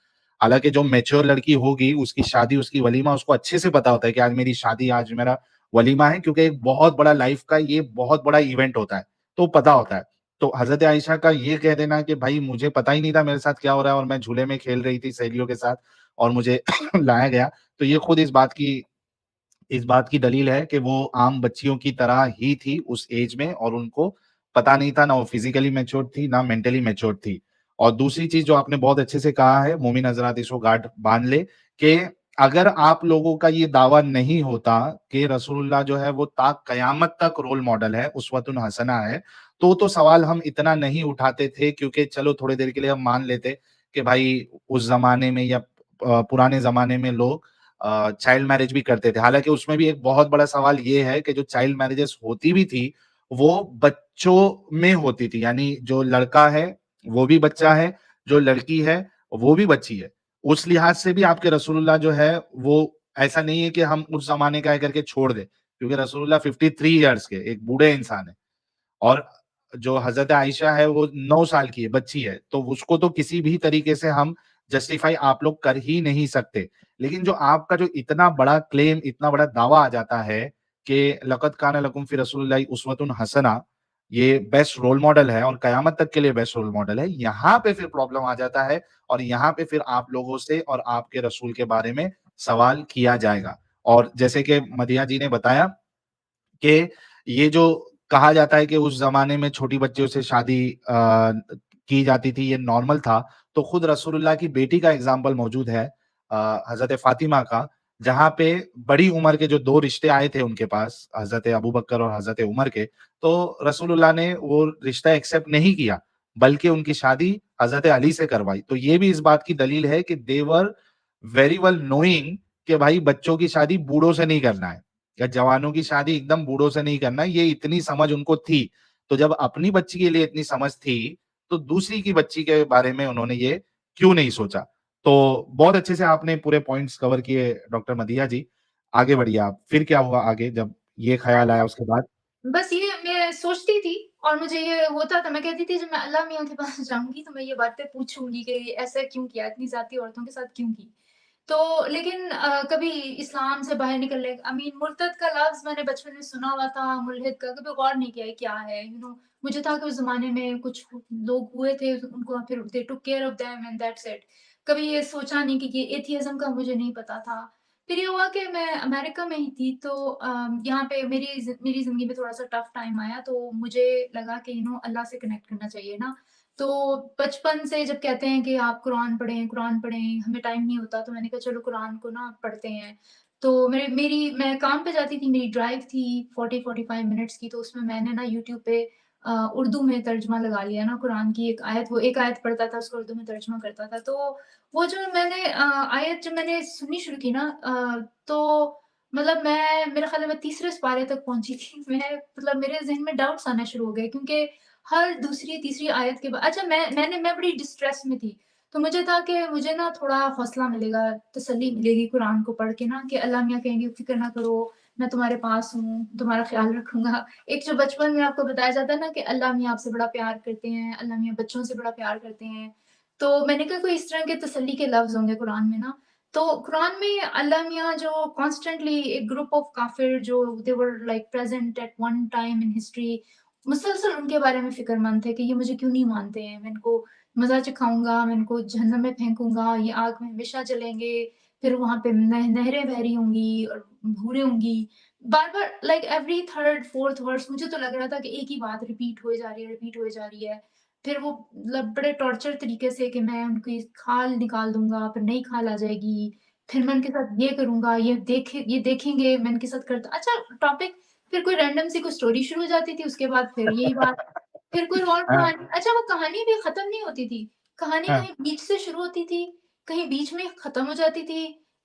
[SPEAKER 2] हालाँकि जो मैच्योर लड़की होगी, उसकी शादी, उसकी वलीमा उसको अच्छे से पता होता है कि आज मेरी शादी, आज मेरा वलीमा है, क्योंकि एक बहुत बड़ा लाइफ़ का ये बहुत बड़ा इवेंट होता है, तो पता होता है। तो हज़रत आइशा का ये कह देना कि भाई मुझे पता ही नहीं था मेरे साथ क्या हो रहा है और मैं झूले में खेल रही थी सहेलियों के साथ और मुझे लाया गया, तो ये खुद इस बात की दलील है कि वो आम बच्चियों की तरह ही थी उस एज में और उनको पता नहीं था, ना वो फिज़िकली मैच्योर थी, ना मेंटली मैच्योर थी। और दूसरी चीज़ जो आपने बहुत अच्छे से कहा है, मोमिन हज़रात इसको गाँठ बाँध ले कि अगर आप लोगों का ये दावा नहीं होता कि रसूलुल्लाह जो है वो ता क़यामत तक रोल मॉडल है, उसवतुन हसना है, तो सवाल हम इतना नहीं उठाते थे, क्योंकि चलो थोड़ी देर के लिए हम मान लेते कि भाई उस ज़माने में या पुराने ज़माने में लोग चाइल्ड मैरिज भी करते थे। हालाँकि उसमें भी एक बहुत बड़ा सवाल ये है कि जो चाइल्ड मैरेजेस होती भी थी, वो बच्चों में होती थी। यानी जो लड़का है, वो भी बच्चा है, जो लड़की है, वो भी बच्ची है। उस लिहाज से भी आपके रसूलुल्लाह जो है, वो ऐसा नहीं है कि हम उस ज़माने का है करके छोड़ दें, क्योंकि रसूलुल्लाह 53 इयर्स के एक बूढ़े इंसान हैं। और जो हज़रत आइशा है वो 9 साल की है, बच्ची है, तो उसको तो किसी भी तरीके से हम जस्टिफाई आप लोग कर ही नहीं सकते। लेकिन जो आपका जो इतना बड़ा क्लेम, इतना बड़ा दावा आ जाता है कि लक़द काना लकुम फ़ी रसूलिल्लाहि उसवतुन हसना, ये बेस्ट रोल मॉडल है और कयामत तक के लिए बेस्ट रोल मॉडल है। यहाँ पे फिर प्रॉब्लम आ जाता है और यहाँ पे फिर आप लोगों से और आपके रसूल के बारे में सवाल किया जाएगा। और जैसे कि मदीहा जी ने बताया कि ये जो कहा जाता है कि उस ज़माने में छोटी बच्चियों से शादी की जाती थी, ये नॉर्मल था। तो खुद रसूलुल्लाह की बेटी का एग्ज़ाम्पल मौजूद है, हज़रत फ़ातिमा का, जहाँ पे बड़ी उम्र के जो 2 रिश्ते आए थे उनके पास, हज़रत अबू बकर और हज़रत उमर के, तो रसूलुल्लाह ने वो रिश्ता एक्सेप्ट नहीं किया, बल्कि उनकी शादी हज़रत अली से करवाई। तो ये भी इस बात की दलील है कि दे वर वेरी वेल नोइंग कि भाई बच्चों की शादी बूढ़ों से नहीं करना है। या जवानों की शादी एकदम बूढ़ों से नहीं करना, ये इतनी समझ उनको थी। तो जब अपनी बच्ची के लिए इतनी समझ थी, तो दूसरी की बच्ची के बारे में उन्होंने ये क्यों नहीं सोचा? तो बहुत अच्छे से आपने पूरे पॉइंट्स कवर किए डॉक्टर मदीहा जी। आगे बढ़िए आप। फिर क्या हुआ आगे जब ये ख़्याल आया उसके बाद?
[SPEAKER 3] बस ये मैं सोचती थी और मुझे ये होता था, मैं कहती थी जब मैं अल्लाह मियाँ के पास जाऊँगी तो मैं ये बातें पूछूँगी कि ऐसा क्यों किया? इतनी ज़्यादती औरतों के साथ क्यों की? तो लेकिन कभी इस्लाम से बाहर निकलने आई मीन मुर्तद का लफ्ज़ मैंने बचपन में सुना हुआ था, मुल्हिद का कभी गौर नहीं किया ये क्या है, मुझे था कि उस ज़माने में कुछ लोग हुए थे, उनको फिर दे टूक care of them and that's it. कभी ये सोचा नहीं कि ये एथियज़्म का मुझे नहीं पता था। फिर ये हुआ कि मैं अमेरिका में ही थी तो यहाँ पे मेरी ज़िंदगी में थोड़ा-सा टफ टाइम आया तो मुझे लगा कि अल्लाह से कनेक्ट करना चाहिए ना। तो बचपन से जब कहते हैं कि आप कुरान पढ़ें, हमें टाइम नहीं होता तो मैंने कहा चलो कुरान को ना पढ़ते हैं। तो मैं काम पे जाती थी, मेरी ड्राइव थी 40-45 मिनट्स की, तो उसमें मैंने ना यूट्यूब पे उर्दू में तर्जुमा लगा लिया ना कुरान की एक आयत, वो एक आयत पढ़ता था उसको उर्दू में तर्जुमा करता था। तो वो जो आयत जब मैंने सुननी शुरू की ना तो मतलब मेरा ख़्याल है मैं तीसरे पारे तक पहुँची थी। मेरे ज़हन में डाउट्स आना शुरू हो गए क्योंकि हर दूसरी, तीसरी आयत के बाद अच्छा मैं बड़ी डिस्ट्रेस में थी, तो मुझे था कि मुझे ना थोड़ा हौसला मिलेगा, तसल्ली मिलेगी कुरान को पढ़ के ना कि अल्लाह मियाँ कहेंगे फ़िक्र ना करो, मैं तुम्हारे पास हूँ, तुम्हारा ख़्याल रखूँगा। एक जो बचपन में आपको बताया जाता है ना कि अल्लाह मियाँ आपसे बड़ा प्यार करते हैं, अल्लाह मियाँ बच्चों से बड़ा प्यार करते हैं। तो मैंने कहा कोई इस तरह के तसल्ली के लफ्ज़ होंगे कुरान में ना, तो कुरान में अल्लाह मियाँ जो कॉन्स्टेंटली एक ग्रुप ऑफ काफ़िर जो they were like present at one time in history मुसलसल उनके बारे में फ़िक्रमंद थे कि ये मुझे क्यों नहीं मानते हैं, मैं इनको मज़ा चखाऊँगा, मैं इनको जहन्नम में फेंकूँगा, ये आग में हमेशा जलेंगे, फिर वहाँ पे नहरें बह रही होंगी और हूरें होंगी। बार-बार like every 3rd 4th verse मुझे तो लग रहा था कि एक ही बात रिपीट हुए जा रही है, रिपीट हुए जा रही है। फिर वो मतलब बड़े टॉर्चर तरीके से कि मैं उनकी खाल निकाल दूँगा, फिर नई खाल आ जाएगी, फिर मैं उनके साथ ये करूँगा, ये देखेंगे, मैं इनके साथ करता अच्छा टॉपिक फिर कोई रैंडम सी कोई स्टोरी शुरू हो जाती थी, उसके बाद फिर यही बात, फिर कोई और
[SPEAKER 2] हाँ,
[SPEAKER 3] कहानी अच्छा वो कहानी भी खत्म नहीं होती थी। कहानी
[SPEAKER 2] हाँ,
[SPEAKER 3] कहीं बीच से शुरू होती थी, कहीं बीच में खत्म हो जाती थी,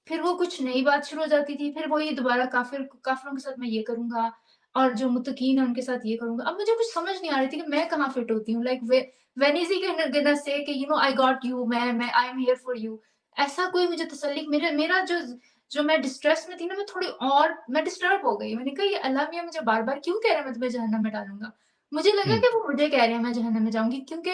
[SPEAKER 3] फिर वो कुछ नई बात शुरू हो जाती थी, फिर वही दोबारा काफ़िरों के साथ मैं ये करूँगा और जो मुत्तकीन हैं उनके साथ ये करूँगा। अब मुझे कुछ समझ नहीं आ रही थी कि मैं कहाँ फिट होती हूँ। Like when is he gonna say कि आई गॉट यू मैं I am here for you. ऐसा कोई मुझे तसल्ली मेरा मेरा जो जो मैं डिस्ट्रेस में थी ना, मैं थोड़ी और मैं डिस्टर्ब हो गई। मैंने कहा ये अल्लाह मियाँ मुझे बार-बार क्यों कह रहे हैं मैं तुम्हें जहन्नम में डालूँगा? मुझे लगा
[SPEAKER 2] हुँ,
[SPEAKER 3] कि वो मुझे कह रहे हैं मैं जहन्नम में जाऊँगी क्योंकि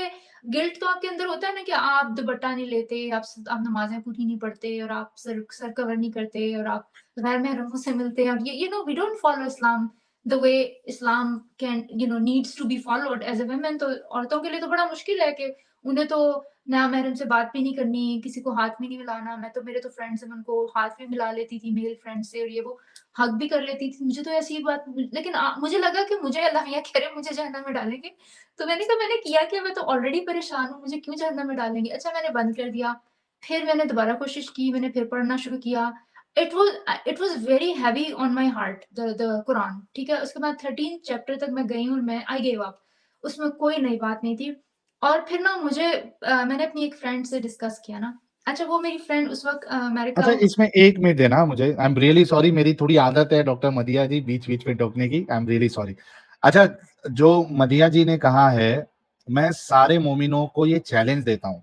[SPEAKER 3] गिल्ट तो आपके अंदर होता है ना कि आप दुपट्टा नहीं लेते, आप नमाज़ें पूरी नहीं पढ़ते और आप सर सर कवर नहीं करते और आप गैर महरमों से मिलते हैं और ये we don't follow Islam the way Islam can needs to be followed as a women. तो औरतों के लिए तो बड़ा मुश्किल है कि उन्हें तो नामहरम से बात भी नहीं करनी, किसी को हाथ भी नहीं मिलाना। मेरे तो फ्रेंड्स हैं, मैं उनको हाथ भी मिला लेती थी मेल फ्रेंड से और ये वो हग भी कर लेती थी। मुझे तो ऐसी बात लेकिन मुझे लगा कि मुझे अल्लाह मियाँ कह रहे हैं मुझे जहन्नम में डालेंगे। तो मैंने कहा मैंने किया क्या? मैं तो ऑलरेडी परेशान हूँ, मुझे क्यों जहन्नम में डालेंगे? अच्छा मैंने बंद कर दिया। फिर मैंने दोबारा कोशिश की, मैंने फिर पढ़ना शुरू किया। It was very heavy on my heart the Quran, ठीक है? उसके बाद 13 चैप्टर तक मैं गई हूँ और मैं आई गिव अप। उसमें कोई नई बात नहीं थी। और फिर ना मैंने अपनी एक फ्रेंड से डिस्कस किया ना, अच्छा वो मेरी फ्रेंड उस वक़्त
[SPEAKER 2] अच्छा
[SPEAKER 3] अमेरिका
[SPEAKER 2] इसमें 1 मिनट देना मुझे, आई एम रियली सॉरी, मेरी थोड़ी आदत है डॉक्टर मदीहा जी बीच-बीच में टोकने की, आई एम रियली सॉरी। अच्छा, जो मदीहा जी ने कहा है, मैं सारे मोमिनों को ये चैलेंज देता हूँ,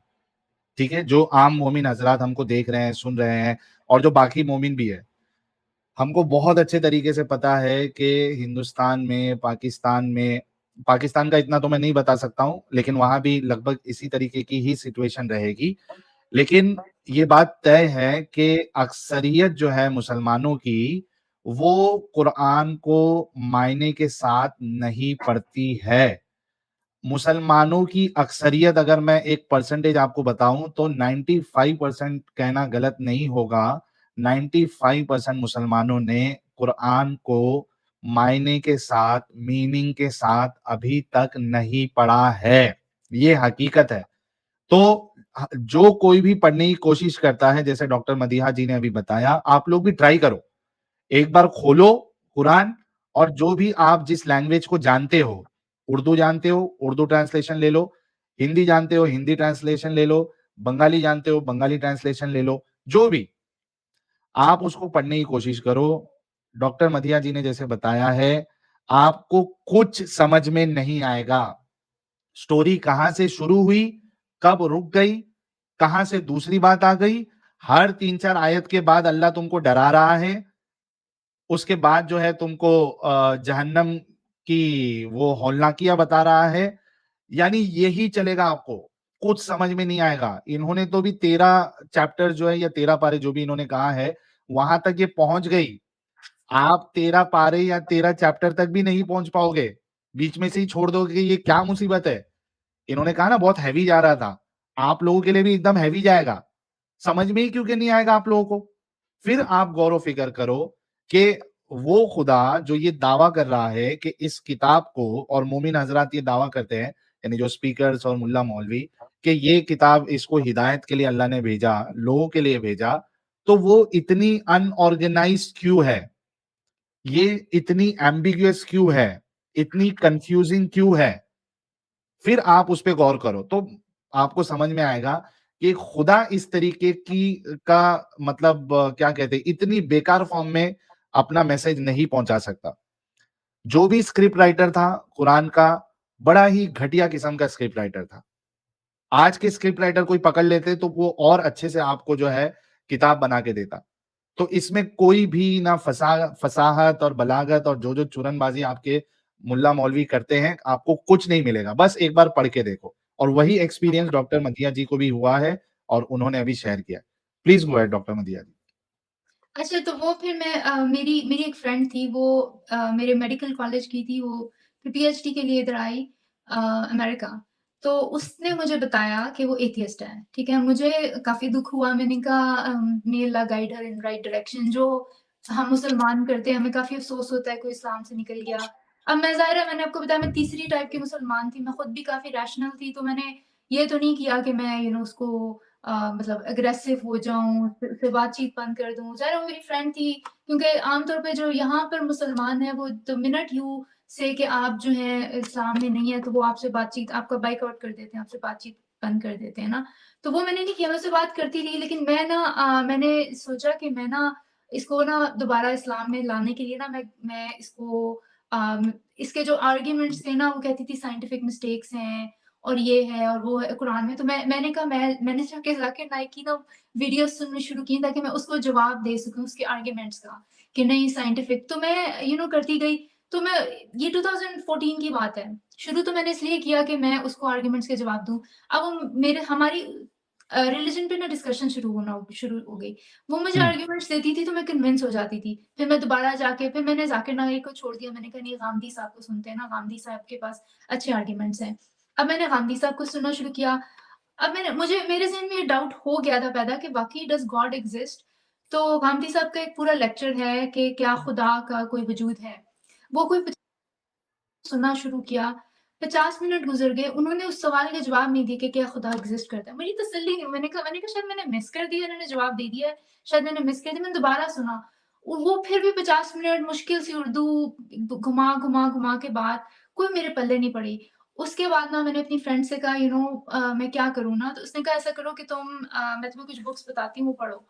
[SPEAKER 2] ठीक है? जो आम मोमिन हज़रात हमको देख रहे हैं, सुन रहे हैं और जो बाकी मोमिन भी है। हमको बहुत अच्छे तरीके से पता है कि हिंदुस्तान में, पाकिस्तान का इतना तो मैं नहीं बता सकता हूँ, लेकिन वहाँ भी लगभग इसी तरीके की ही सिचुएशन रहेगी। लेकिन ये बात तय है कि अक्सरियत जो है मुसलमानों की, वो कुरान को मायने के साथ नहीं पढ़ती है। मुसलमानों की अक्सरियत अगर मैं एक परसेंटेज आपको बताऊं तो 95% कहना गलत नहीं होगा। 95% मुसलमानों ने कुरान को मायने के साथ, मीनिंग के साथ अभी तक नहीं पढ़ा है। ये हकीकत है। तो जो कोई भी पढ़ने की कोशिश करता है, जैसे डॉक्टर मदीहा जी ने अभी बताया, आप लोग भी ट्राई करो। एक बार खोलो कुरान और जो भी आप जिस लैंग्वेज को जानते हो, उर्दू जानते हो, उर्दू ट्रांसलेशन ले लो, हिंदी जानते हो, हिंदी ट्रांसलेशन ले लो, बंगाली जानते हो, बंगाली ट्रांसलेशन ले लो, जो भी आप उसको पढ़ने की कोशिश करो। डॉक्टर मदीहा जी ने जैसे बताया है, आपको कुछ समझ में नहीं आएगा। स्टोरी कहां से शुरू हुई, कब रुक गई, कहां से दूसरी बात आ गई, हर 3-4 आयत के बाद अल्लाह तुमको डरा रहा है। उसके बाद जो है तुमको जहन्नम की वो हौलनाकियाँ बता रहा है, यानी यही चलेगा आपको। कुछ समझ में नहीं आएगा। इन्होंने तो भी 13 चैप्टर जो है या 13 पारे जो भी इन्होंने कहा है, वहां तक ये पहुंच गई। आप 13 पारे या 13 चैप्टर तक भी नहीं पहुंच पाओगे, बीच में से ही छोड़ दोगे कि ये क्या मुसीबत है। इन्होंने कहा ना बहुत हैवी जा रहा था, आप लोगों के लिए भी एकदम हैवी जाएगा। समझ में ही क्यों कि नहीं आएगा आप लोगों को। फिर आप गौर व फिक्र करो कि वो खुदा जो ये दावा कर रहा है कि इस किताब को, और मोमिन हजरात ये दावा करते हैं, यानी जो स्पीकर्स और मुल्ला मौलवी, कि ये किताब इसको हिदायत के लिए अल्लाह ने भेजा, लोगों के लिए भेजा, तो वो इतनी अनऑर्गेनाइज्ड क्यों है, ये इतनी एम्बिगुअस क्यों है, इतनी कंफ्यूजिंग क्यों है। फिर आप उस पे गौर करो तो आपको समझ में आएगा कि खुदा इस तरीके की का मतलब क्या कहते हैं, इतनी बेकार फॉर्म में अपना मैसेज नहीं पहुंचा सकता। जो भी स्क्रिप्ट राइटर था कुरान का, बड़ा ही घटिया किस्म का स्क्रिप्ट राइटर था। आज के स्क्रिप्ट राइटर कोई पकड़ लेते तो वो और अच्छे से आपको जो है किताब बना के देता। तो इसमें कोई भी ना फसाहत और बलागत और जो चुरनबाजी आपके मुल्ला मौलवी करते हैं, आपको कुछ नहीं मिलेगा। बस एक बार पढ़ के देखो। और वही एक्सपीरियंस डॉक्टर मदीहा जी को भी हुआ है और उन्होंने अभी शेयर किया। Please go ahead doctor Madiha ji.
[SPEAKER 3] अच्छा, तो वो फिर मैं मेरी मेरी एक फ्रेंड थी, वो मेरे मेडिकल कॉलेज की थी, वो फिर पीएचडी के लिए इधर आई अमेरिका। तो उसने मुझे बताया कि वो एथियस्ट है, ठीक है? मुझे काफ़ी दुःख हुआ, मैंने कहा may Allah guide her in right direction. जो हम मुसलमान करते हैं, हमें काफ़ी अफ़सोस होता है कोई इस्लाम से निकल गया। अब मैं ज़ाहिर है, मैंने आपको बताया मैं तीसरी टाइप की मुसलमान थी, मैं खुद भी काफ़ी रैशनल थी, तो मैंने ये तो नहीं किया कि मैं उसको मतलब एग्रेसिव हो जाऊँ, फिर बातचीत बंद कर दूँ। ज़ाहिर है वो मेरी फ्रेंड थी, क्योंकि आमतौर पे जो यहाँ पर मुसलमान हैं, वो द मिनट यू से कि आप जो हैं इस्लाम में नहीं है, तो वो आपसे बातचीत, आपका बायकॉट कर देते हैं, आपसे बातचीत बंद कर देते हैं ना। तो वो मैंने नहीं किया, मैं उससे बात करती रही, लेकिन मैंने सोचा कि मैं ना इसको ना दोबारा इस्लाम में लाने के लिए ना मैं इसको इसके जो आर्ग्यूमेंट्स थे ना, वो कहती थी साइंटिफिक मिस्टेक्स हैं और ये है और वो है कुरान में। तो मैंने कहा मैंने जाके ज़ाकिर नाइक की ना वीडियोज़ सुननी शुरू की, ताकि मैं उसको जवाब दे सकूँ उसके आर्ग्यूमेंट्स का, कि नहीं साइंटिफिक। तो मैं करती गई। तो मैं ये 2014 की बात है। शुरू तो मैंने इसलिए किया कि मैं उसको आर्ग्यूमेंट्स के जवाब दूँ। अब वो मेरे हमारी रिलिजन पे ना डिस्कशन शुरू हो गई। वो मुझे
[SPEAKER 2] हम्म।
[SPEAKER 3] आर्ग्यूमेंट्स देती थी, तो मैं कन्विंस हो जाती थी। फिर मैं दोबारा जाके फिर मैंने ज़ाकिर नाइक को छोड़ दिया। मैंने कहा नहीं, गांधी साहब को सुनते हैं ना, गांधी साहब के पास अच्छे आर्ग्यूमेंट्स हैं। अब मैंने गांधी साहब को सुनना शुरू किया। अब मेरे ज़हन में ये डाउट हो गया था पैदा कि वाक़ई डज़ गॉड एक्ज़िस्ट? तो गांधी साहब का एक पूरा लेक्चर है कि क्या खुदा का कोई वजूद है? वो कोई सुनना शुरू किया। 50 मिनट गुज़र गए, उन्होंने उस सवाल के जवाब नहीं दिए कि क्या खुदा एग्ज़िस्ट करता है। मेरी तसल्ली नहीं, मैंने कहा शायद मैंने मिस कर दिया, इन्होंने जवाब दे दिया है, शायद मैंने मिस कर दिया। मैंने दोबारा सुना, वो फिर भी 50 मिनट मुश्किल सी उर्दू घुमा-घुमा के बाद कोई मेरे पल्ले नहीं पड़ी। उसके बाद ना मैंने अपनी फ्रेंड से कहा मैं क्या करूँ ना? तो उसने कहा ऐसा करो कि मैं तुम्हें कुछ बुक्स बताती हूँ, वो पढ़ो।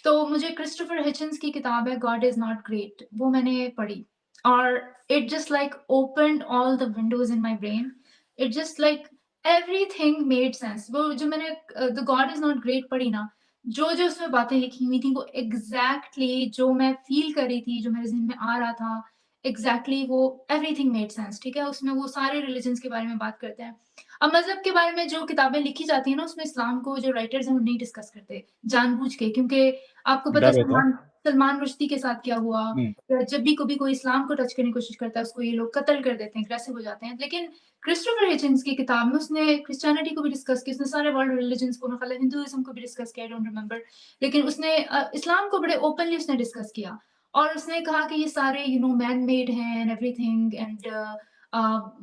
[SPEAKER 3] तो मुझे क्रिस्टोफर हिचन्स की किताब है गॉड इज़ नॉट ग्रेट, वो मैंने पढ़ी और it just like opened all the Windows in my brain. It just like everything made sense. वो जो मैंने the God is not great पढ़ी ना, जो-जो उसमें बातें लिखी हुई थी, वो एग्ज़ैक्टली जो मैं फ़ील कर रही थी, जो मेरे ज़हन में आ रहा था, एग्ज़ैक्टली वो एवरीथिंग मेड सेंस, ठीक है? उसमें वो सारे रिलिजन्स के बारे में बात करते हैं। अब मज़हब के बारे में जो किताबें लिखी जाती हैं ना, उसमें इस्लाम को जो राइटर्स हैं, वो नहीं डिस्कस करते, जानबूझ के, क्योंकि आपको पता है
[SPEAKER 2] डर होता है।
[SPEAKER 3] सलमान रुश्दी के साथ क्या हुआ?
[SPEAKER 2] हम्म।
[SPEAKER 3] जब भी कभी कोई इस्लाम को टच करने की कोशिश करता है, उसको ये लोग कत्ल कर देते हैं, एग्रेसिव हो जाते हैं। लेकिन क्रिस्टोफर हिचन्स की किताब में उसने क्रिश्चियनिटी को भी डिस्कस किया, उसने सारे वर्ल्ड रिलिजन्स को, मेरे ख्याल है हिंदुइज़्म को भी डिस्कस किया, आई डोंट रिमेंबर। लेकिन उसने इस्लाम को बड़े ओपनली उसने डिस्कस किया और उसने कहा कि ये सारे मैन मेड हैं एंड एवरीथिंग एंड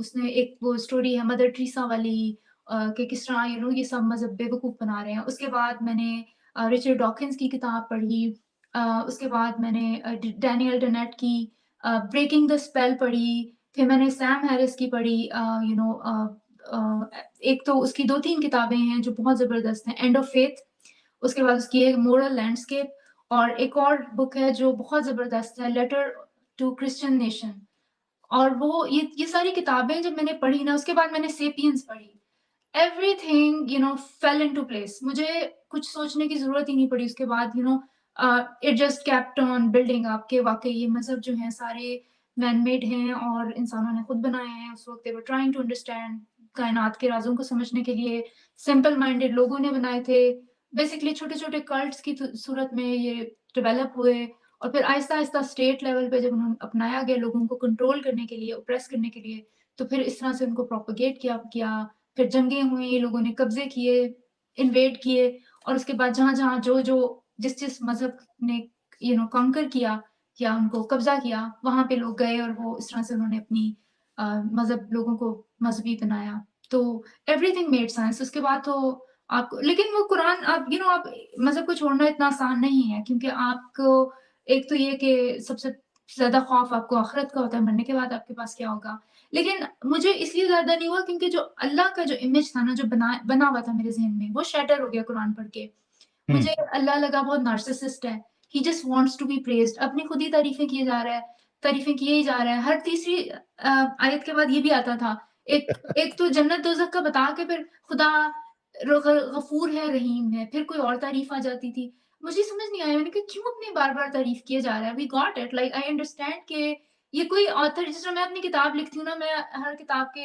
[SPEAKER 3] उसने एक वो स्टोरी है मदर टेरेसा वाली, कि किस तरह ये सब मज़हब बेवकूफ़ बना रहे हैं। उसके बाद मैंने रिचर्ड डॉकिंस की किताब पढ़ी। उसके बाद मैंने डैनियल डेनेट की ब्रेकिंग द स्पेल पढ़ी। फिर मैंने सैम हैरिस की पढ़ी। एक तो उसकी 2-3 किताबें हैं जो बहुत ज़बरदस्त हैं, एंड ऑफ फेथ। उसके बाद उसकी एक मोरल लैंडस्केप और एक और बुक है जो बहुत ज़बरदस्त है, लेटर टू क्रिश्चियन नेशन। और वो ये सारी किताबें जब मैंने पढ़ी ना, उसके बाद मैंने सेपियंस पढ़ी। Everything fail into place. मुझे कुछ सोचने की ज़रूरत ही नहीं पड़ी उसके बाद। It just kept on building up कि वाक़ई ये मज़हब जो हैं सारे मैन मेड हैं और इंसानों ने खुद बनाए हैं। उस वक़्त दे वर ट्राइंग टू अंडरस्टैंड कायनात के राज़ों को समझने के लिए सिंपल माइंडेड लोगों ने बनाए थे। बेसिकली छोटे-छोटे कल्ट्स की सूरत में ये डेवलप हुए और फिर आहिस्ता-आहिस्ता स्टेट लेवल पे जब उन्होंने अपनाया गया लोगों को कंट्रोल करने के लिए, ऑप्रेस करने के लिए, तो फिर इस तरह से उनको प्रोपेगेट किया। फिर जंगें हुई, लोगों ने कब्ज़े किए, इन्वेड किए और उसके बाद जहाँ-जहाँ जो-जो जिस-जिस मज़हब ने कॉन्कर किया या उनको कब्ज़ा किया, वहाँ पे लोग गए और वो इस तरह से उन्होंने अपनी मज़हब लोगों को मज़हबी बनाया। तो एवरीथिंग मेड सेंस उसके बाद तो आपको लेकिन वो कुरान आप आप मज़हब को छोड़ना इतना आसान नहीं है क्योंकि आपको एक तो ये कि सबसे ज़्यादा खौफ आपको आखिरत का होता है, मरने के बाद आपके पास क्या होगा। लेकिन मुझे इसलिए ज़्यादा नहीं हुआ क्योंकि जो अल्लाह का जो इमेज था ना, जो बना हुआ था मेरे ज़हन में, वो शैटर हो गया कुरान पढ़ के।
[SPEAKER 2] हुँ।
[SPEAKER 3] मुझे अल्लाह लगा बहुत नार्सिसिस्ट है। ही जस्ट वांट्स टू बी प्रेज़्ड अपनी खुद ही तारीफ़ें किए ही जा रहा है। हर तीसरी आयत के बाद ये भी आता था। एक एक तो जन्नत दोज़ख का बता के फिर खुदा गफूर है, रहीम है, फिर कोई और तारीफ़ आ जाती थी। मुझे समझ नहीं आया मैंने कहा क्यों अपनी बार-बार तारीफ़ किए जा रहा है? We got it like I understand कि ये कोई ऑथर जिस तरह मैं अपनी किताब लिखती हूँ ना, मैं हर किताब के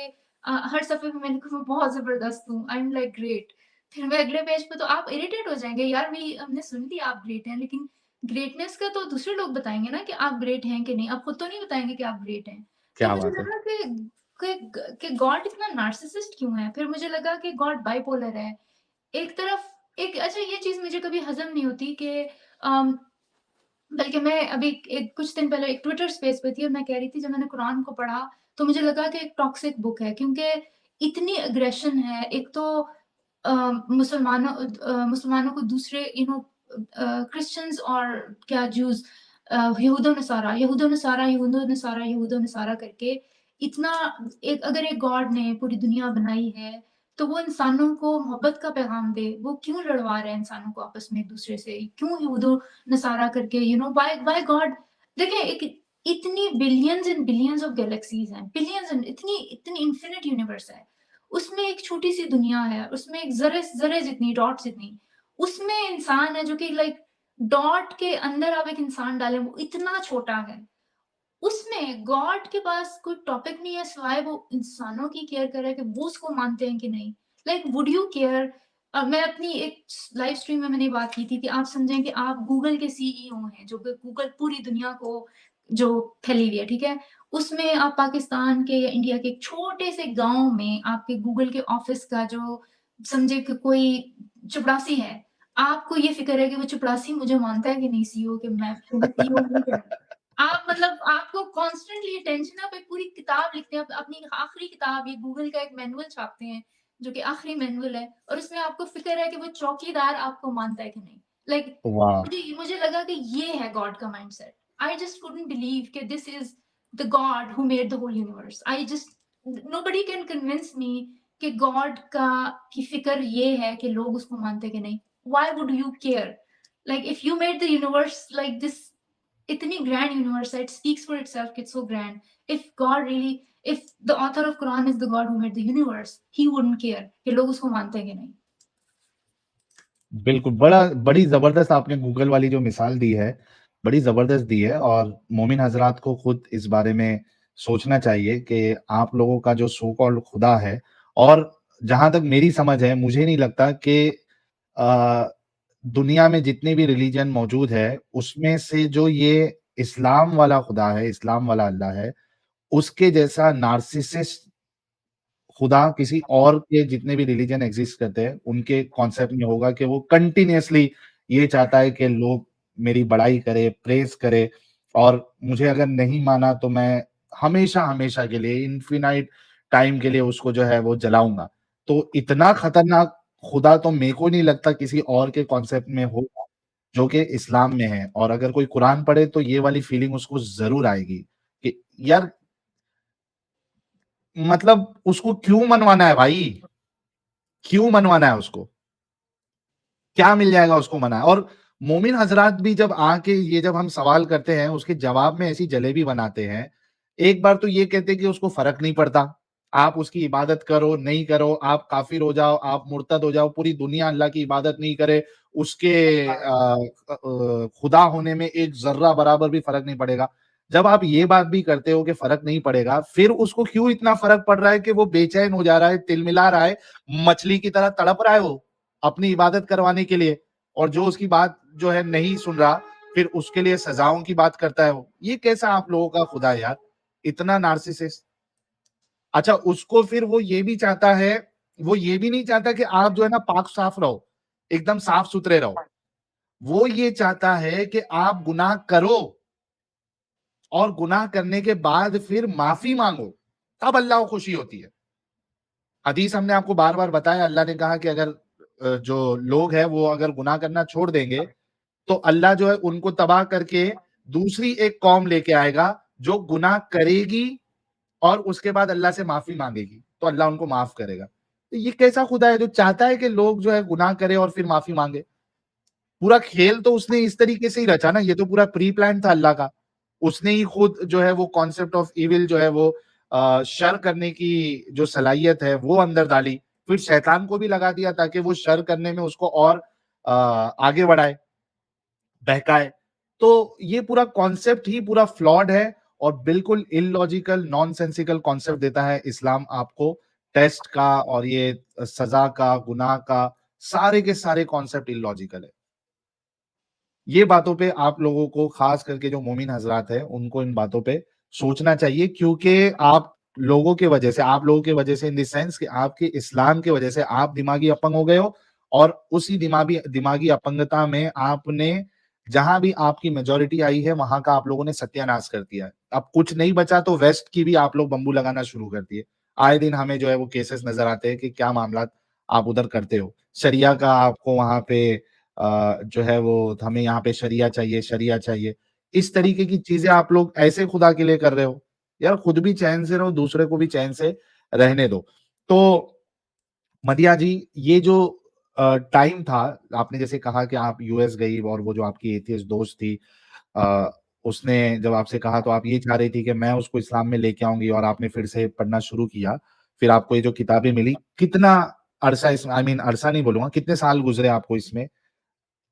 [SPEAKER 3] हर सफ़े पे मैंने कहा मैं बहुत ज़बरदस्त हूँ। I am like great. फिर मैं अगले पेज पे तो आप इरिटेट हो जाएँगे, यार भी हमने सुन लिया आप ग्रेट हैं, लेकिन ग्रेटनेस का तो दूसरे लोग बताएँगे ना कि आप ग्रेट हैं कि नहीं, आप खुद तो नहीं बताएँगे कि आप ग्रेट हैं। तो
[SPEAKER 2] क्या
[SPEAKER 3] मुझे
[SPEAKER 2] बात है!
[SPEAKER 3] लगा कि गॉड इतना नार्सिसिस्ट क्यों है? फिर मुझे लगा कि गॉड बाइपोलर है। एक तरफ एक अच्छा ये चीज़ मुझे कभी हज़म नहीं होती कि अम, बल्कि मैं अभी एक कुछ दिन पहले एक ट्विटर स्पेस पे थी और मैं कह रही थी जब मैंने कुरान को पढ़ा, तो मुझे लगा कि एक टॉक्सिक बुक है क्योंकि इतनी एग्रेशन है। एक तो मुसलमानों को दूसरे क्रिश्चियंस और क्या ज्यूज़ यहूदो नसारा करके इतना एक अगर एक गॉड ने पूरी दुनिया बनाई है, तो वो इंसानों को मोहब्बत का पैगाम दे, वो क्यों लड़वा रहा है इंसानों को आपस में एक-दूसरे से? क्यों यहूदो नसारा करके व्हाई व्हाई गॉड देखिए एक इतनी billions and billions of galaxies हैं, बिलियंस एंड इतनी इतनी इन्फिनिट यूनिवर्स है। उसमें एक छोटी-सी दुनिया है, उसमें एक ज़र्रे जितनी, डॉट जितनी, उसमें इंसान है जो कि लाइक डॉट के अंदर आप एक इंसान डालें, वो इतना छोटा है। उसमें गॉड के पास कोई टॉपिक नहीं है सिवाय वो इंसानों की केयर कर रहा है कि वो उसको मानते हैं कि नहीं। लाइक वुड यू केयर मैं अपनी एक लाइव स्ट्रीम में मैंने बात की थी कि आप समझें कि आप गूगल के सीईओ हैं, जो कि गूगल पूरी दुनिया को जो फैली हुई है, ठीक है? उसमें आप पाकिस्तान के या इंडिया के एक छोटे से गाँव में आपके गूगल के ऑफ़िस का जो समझे कि कोई चपरासी है, आपको ये फ़िक्र है कि वो चपरासी मुझे मानता है कि नहीं सीईओ कि मैं सीईओ नहीं कर आप मतलब आपको कॉन्स्टेंटली ये टेंशन है, आप एक पूरी किताब लिखते हैं, अपनी आखिरी किताब ये गूगल का एक मैनुअल छापते हैं, जो कि आखिरी मैनुअल है और उसमें आपको फ़िक्र है कि वो चौकीदार आपको मानता है कि नहीं। लाइक
[SPEAKER 2] वाह!
[SPEAKER 3] मुझे मुझे लगा कि ये है गॉड का mindset. I just couldn't believe कि this is the God who made the whole universe. I just nobody can convince me कि गॉड की फ़िक्र ये है कि लोग उसको मानते हैं कि नहीं। Why would you care? Like if you made the universe like this इतनी ग्रैंड यूनिवर्स है, इट स्पीक्स फॉर इटसेल्फ कि it's so grand. If God really if the author of Quran is the God who made the universe, he wouldn't care कि लोग उसको मानते हैं कि नहीं।
[SPEAKER 2] बिल्कुल, बड़ी ज़बरदस्त आपने गूगल वाली जो मिसाल दी है, बड़ी ज़बरदस्त दी है और मोमिन हज़रात को खुद इस बारे में सोचना चाहिए कि आप लोगों का जो सो कॉल्ड खुदा है और जहाँ तक मेरी समझ है, मुझे नहीं लगता कि अ, दुनिया में जितने भी रिलीजन मौजूद है, उसमें से जो ये इस्लाम वाला खुदा है, इस्लाम वाला अल्लाह है, उसके जैसा नार्सिसिस्ट खुदा किसी और के जितने भी रिलीजन एग्जिस्ट करते हैं, उनके कॉन्सेप्ट में होगा कि वो कंटीन्यूअसली ये चाहता है कि लोग मेरी बड़ाई करें, प्रेज़ करें और मुझे अगर नहीं माना तो मैं हमेशा-हमेशा के लिए इन्फिनाइट टाइम के लिए उसको जो है वो जलाऊँगा। तो इतना खतरनाक खुदा तो मेरे को नहीं लगता किसी और के कॉन्सेप्ट में होगा, जो कि इस्लाम में है और अगर कोई कुरान पढ़े तो ये वाली फीलिंग उसको ज़रूर आएगी कि यार मतलब उसको क्यों मनवाना है भाई? क्यों मनवाना है उसको? क्या मिल जाएगा उसको मना और मोमिन हज़रात भी जब आके ये जब हम सवाल करते हैं, उसके जवाब में ऐसी जलेबी बनाते हैं। एक बार तो ये कहते हैं कि उसको फ़र्क नहीं पड़ता। आप उसकी इबादत करो, नहीं करो, आप काफ़िर हो जाओ, आप मुर्तद हो जाओ, पूरी दुनिया अल्लाह की इबादत नहीं करे, उसके खुदा होने में एक ज़र्रा बराबर भी फ़र्क नहीं पड़ेगा। जब आप ये बात भी करते हो कि फर्क नहीं पड़ेगा, फिर उसको क्यों इतना फर्क पड़ रहा है कि वो बेचैन हो जा रहा है, तिलमिला रहा है, मछली की तरह तड़प रहा है वो अपनी इबादत करवाने के लिए, और जो उसकी बात जो है नहीं सुन रहा, फिर उसके लिए सजाओं की बात करता है वो। ये कैसा आप लोगों का खुदा है यार, इतना नार्सिसिस्ट। अच्छा, उसको फिर वो ये भी चाहता है, वो ये भी नहीं चाहता कि आप जो है ना पाक साफ रहो, एकदम साफ सुथरे रहो। वो ये चाहता है कि आप गुनाह करो और गुनाह करने के बाद फिर माफी मांगो, तब अल्लाह को खुशी होती है। हदीस हमने आपको बार बार बताया, अल्लाह ने कहा कि अगर जो लोग हैं वो अगर गुनाह करना छोड़ देंगे तो अल्लाह जो है उनको तबाह करके दूसरी एक कौम लेके आएगा जो गुनाह करेगी और उसके बाद अल्लाह से माफी मांगेगी, तो अल्लाह उनको माफ करेगा। तो ये कैसा खुदा है जो चाहता है कि लोग जो है गुनाह करे और फिर माफी मांगे? पूरा खेल तो उसने इस तरीके से ही रचा ना, ये तो पूरा प्री प्लान था अल्लाह का। उसने ही खुद जो है वो कॉन्सेप्ट ऑफ इविल जो है वो शर करने की जो सलाहियत है वो अंदर डाली, फिर शैतान को भी लगा दिया ताकि वो शर करने में उसको और आगे बढ़ाए, बहकाए। तो ये पूरा कॉन्सेप्ट ही पूरा फ्लॉड है और बिल्कुल इलॉजिकल, नॉनसेंसिकल कॉन्सेप्ट देता है इस्लाम आपको, टेस्ट का और ये सजा का, गुनाह का, सारे के सारे कॉन्सेप्ट इलॉजिकल है। ये बातों पे आप लोगों को, खास करके जो मोमिन हजरात है, उनको इन बातों पे सोचना चाहिए, क्योंकि आप लोगों के वजह से, आप लोगों की वजह से, इन द सेंस कि आपके इस्लाम की वजह से आप दिमागी अपंग हो गए हो, और उसी दिमागी दिमागी अपंगता में आपने जहां भी आपकी मेजोरिटी आई है वहां का आप लोगों ने सत्यानाश कर दिया है। अब कुछ नहीं बचा तो वेस्ट की भी आप लोग बंबू लगाना शुरू कर दिए। आए दिन हमें जो है वो केसेस नजर आते हैं कि क्या मामला आप उधर करते हो। शरिया का आपको वहां पे जो है वो, हमें यहाँ पे शरिया चाहिए, शरिया चाहिए। इस तरीके की चीजें आप लोग ऐसे खुदा के लिए कर रहे हो। यार खुद भी चैन से रहो, दूसरे को भी चैन से रहने दो। तो मदिया जी, ये जो टाइम था, आपने जैसे कहा कि आप यूएस गई और वो जो आपकी एथियस्ट दोस्त थी, अ, उसने जब आपसे कहा तो आप ये चाह रही थी कि मैं उसको इस्लाम में लेके आऊँगी, और आपने फिर से पढ़ना शुरू किया। फिर आपको ये जो किताबें मिली, कितना अरसा इसमें, आई मीन अरसा नहीं बोलूँगा, कितने साल गुज़रे आपको इसमें?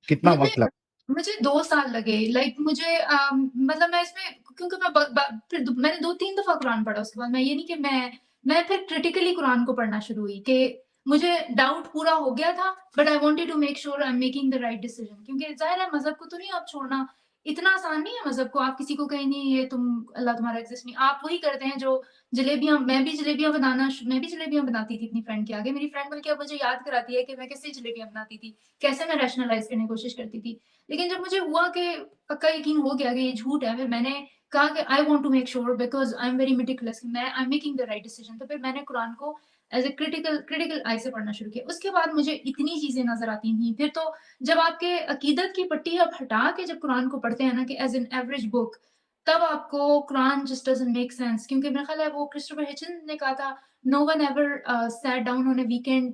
[SPEAKER 2] कितना
[SPEAKER 3] मुझे
[SPEAKER 2] वक़्त लगा?
[SPEAKER 3] मुझे 2 साल लगे, लाइक मुझे मतलब मैं इसमें, क्योंकि मैं ब ब फिर मैंने 2-3 दफ़ा कुरान पढ़ा उसके बाद। मैं ये नहीं कि मैं फिर क्रिटिकली कुरान को पढ़ना शुरू हुई कि मुझे डाउट पूरा हो गया था, but I wanted to make sure I am making the right decision, क्योंकि ज़ाहिर है मज़हब को तो नहीं आप छोड़ना, इतना आसान नहीं है मज़हब को। आप किसी को कहें नहीं ये तुम, अल्लाह तुम्हारा एग्ज़िस्ट नहीं, आप वही करते हैं जो मैं भी जलेबियाँ बनाती थी अपनी फ्रेंड के आगे। मेरी फ्रेंड बल्कि अब मुझे याद कराती है कि मैं कैसे जलेबियाँ बनाती थी, कैसे मैं रैशनलाइज़ करने की कोशिश करती थी। लेकिन जब मुझे हुआ कि पक्का यकीन हो गया कि ये झूठ है, फिर मैंने कहा कि I want to make sure because I am very meticulous, I am making the right decision. तो फिर मैंने कुरान को एज़ अ क्रिटिकल आई से पढ़ना शुरू किया। उसके बाद मुझे इतनी चीज़ें नज़र आती थीं। फिर तो जब आपके अकीदत की पट्टी आप हटा के जब कुरान को पढ़ते हैं ना कि एज़ एन एवरेज बुक, तब आपको Quran just doesn't make sense, क्योंकि मेरा ख़्याल है वो क्रिस्टोफर हिचन्स ने कहा था, no one ever sat down on a weekend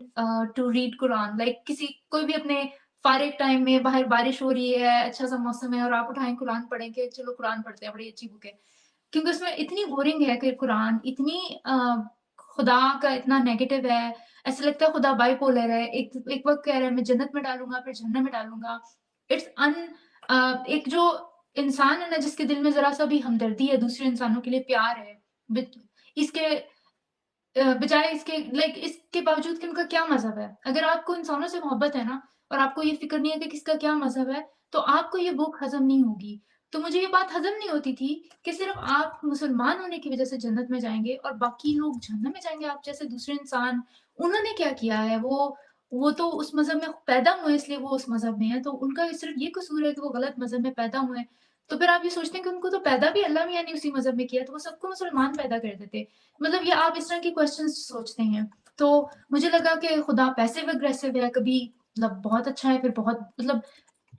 [SPEAKER 3] to read Quran. Like किसी कोई भी अपने फारिग टाइम में बाहर बारिश हो रही है, अच्छा-सा मौसम है और आप उठाएँ कुरान पढ़ें कि चलो कुरान पढ़ते हैं, बड़ी अच्छी बुक है। क्योंकि उसमें इतनी बोरिंग है कि कुरान, इतनी खुदा का इतना नेगेटिव है, ऐसा लगता है खुदा बाइपोलर है। एक एक वक़्त कह रहा है मैं जन्नत में डालूँगा, फिर जहन्नम में डालूँगा। इट्स एक जो इंसान है ना जिसके दिल में ज़रा-सा भी हमदर्दी है, दूसरे इंसानों के लिए प्यार है, बित इसके बजाय इसके, लाइक इसके बावजूद कि उनका क्या मज़हब है। अगर आपको इंसानों से मोहब्बत है ना और आपको ये फ़िक्र नहीं है कि किसका क्या मज़हब है, तो आपको ये बुक हज़म नहीं होगी। तो मुझे ये बात हज़म नहीं होती थी कि सिर्फ़ आप मुसलमान होने की वज़ह से जन्नत में जाएँगे और बाकी लोग जहन्नम में जाएँगे। आप जैसे दूसरे इंसान, उन्होंने क्या किया है? वो तो उस मज़हब में पैदा हुए इसलिए वो उस मज़हब में हैं, तो उनका सिर्फ़ ये कसूर है कि वो गलत मज़हब में पैदा हुए हैं। तो फिर आप ये सोचते हैं कि उनको तो पैदा भी अल्लाह मियाँ ने उसी मज़हब में किया, तो वो सबको मुसलमान पैदा कर देते। मतलब ये आप इस तरह के क्वेश्चंस सोचते हैं। तो मुझे लगा कि खुदा पैसिव अग्रेसिव है, कभी मतलब बहुत अच्छा है, फिर बहुत मतलब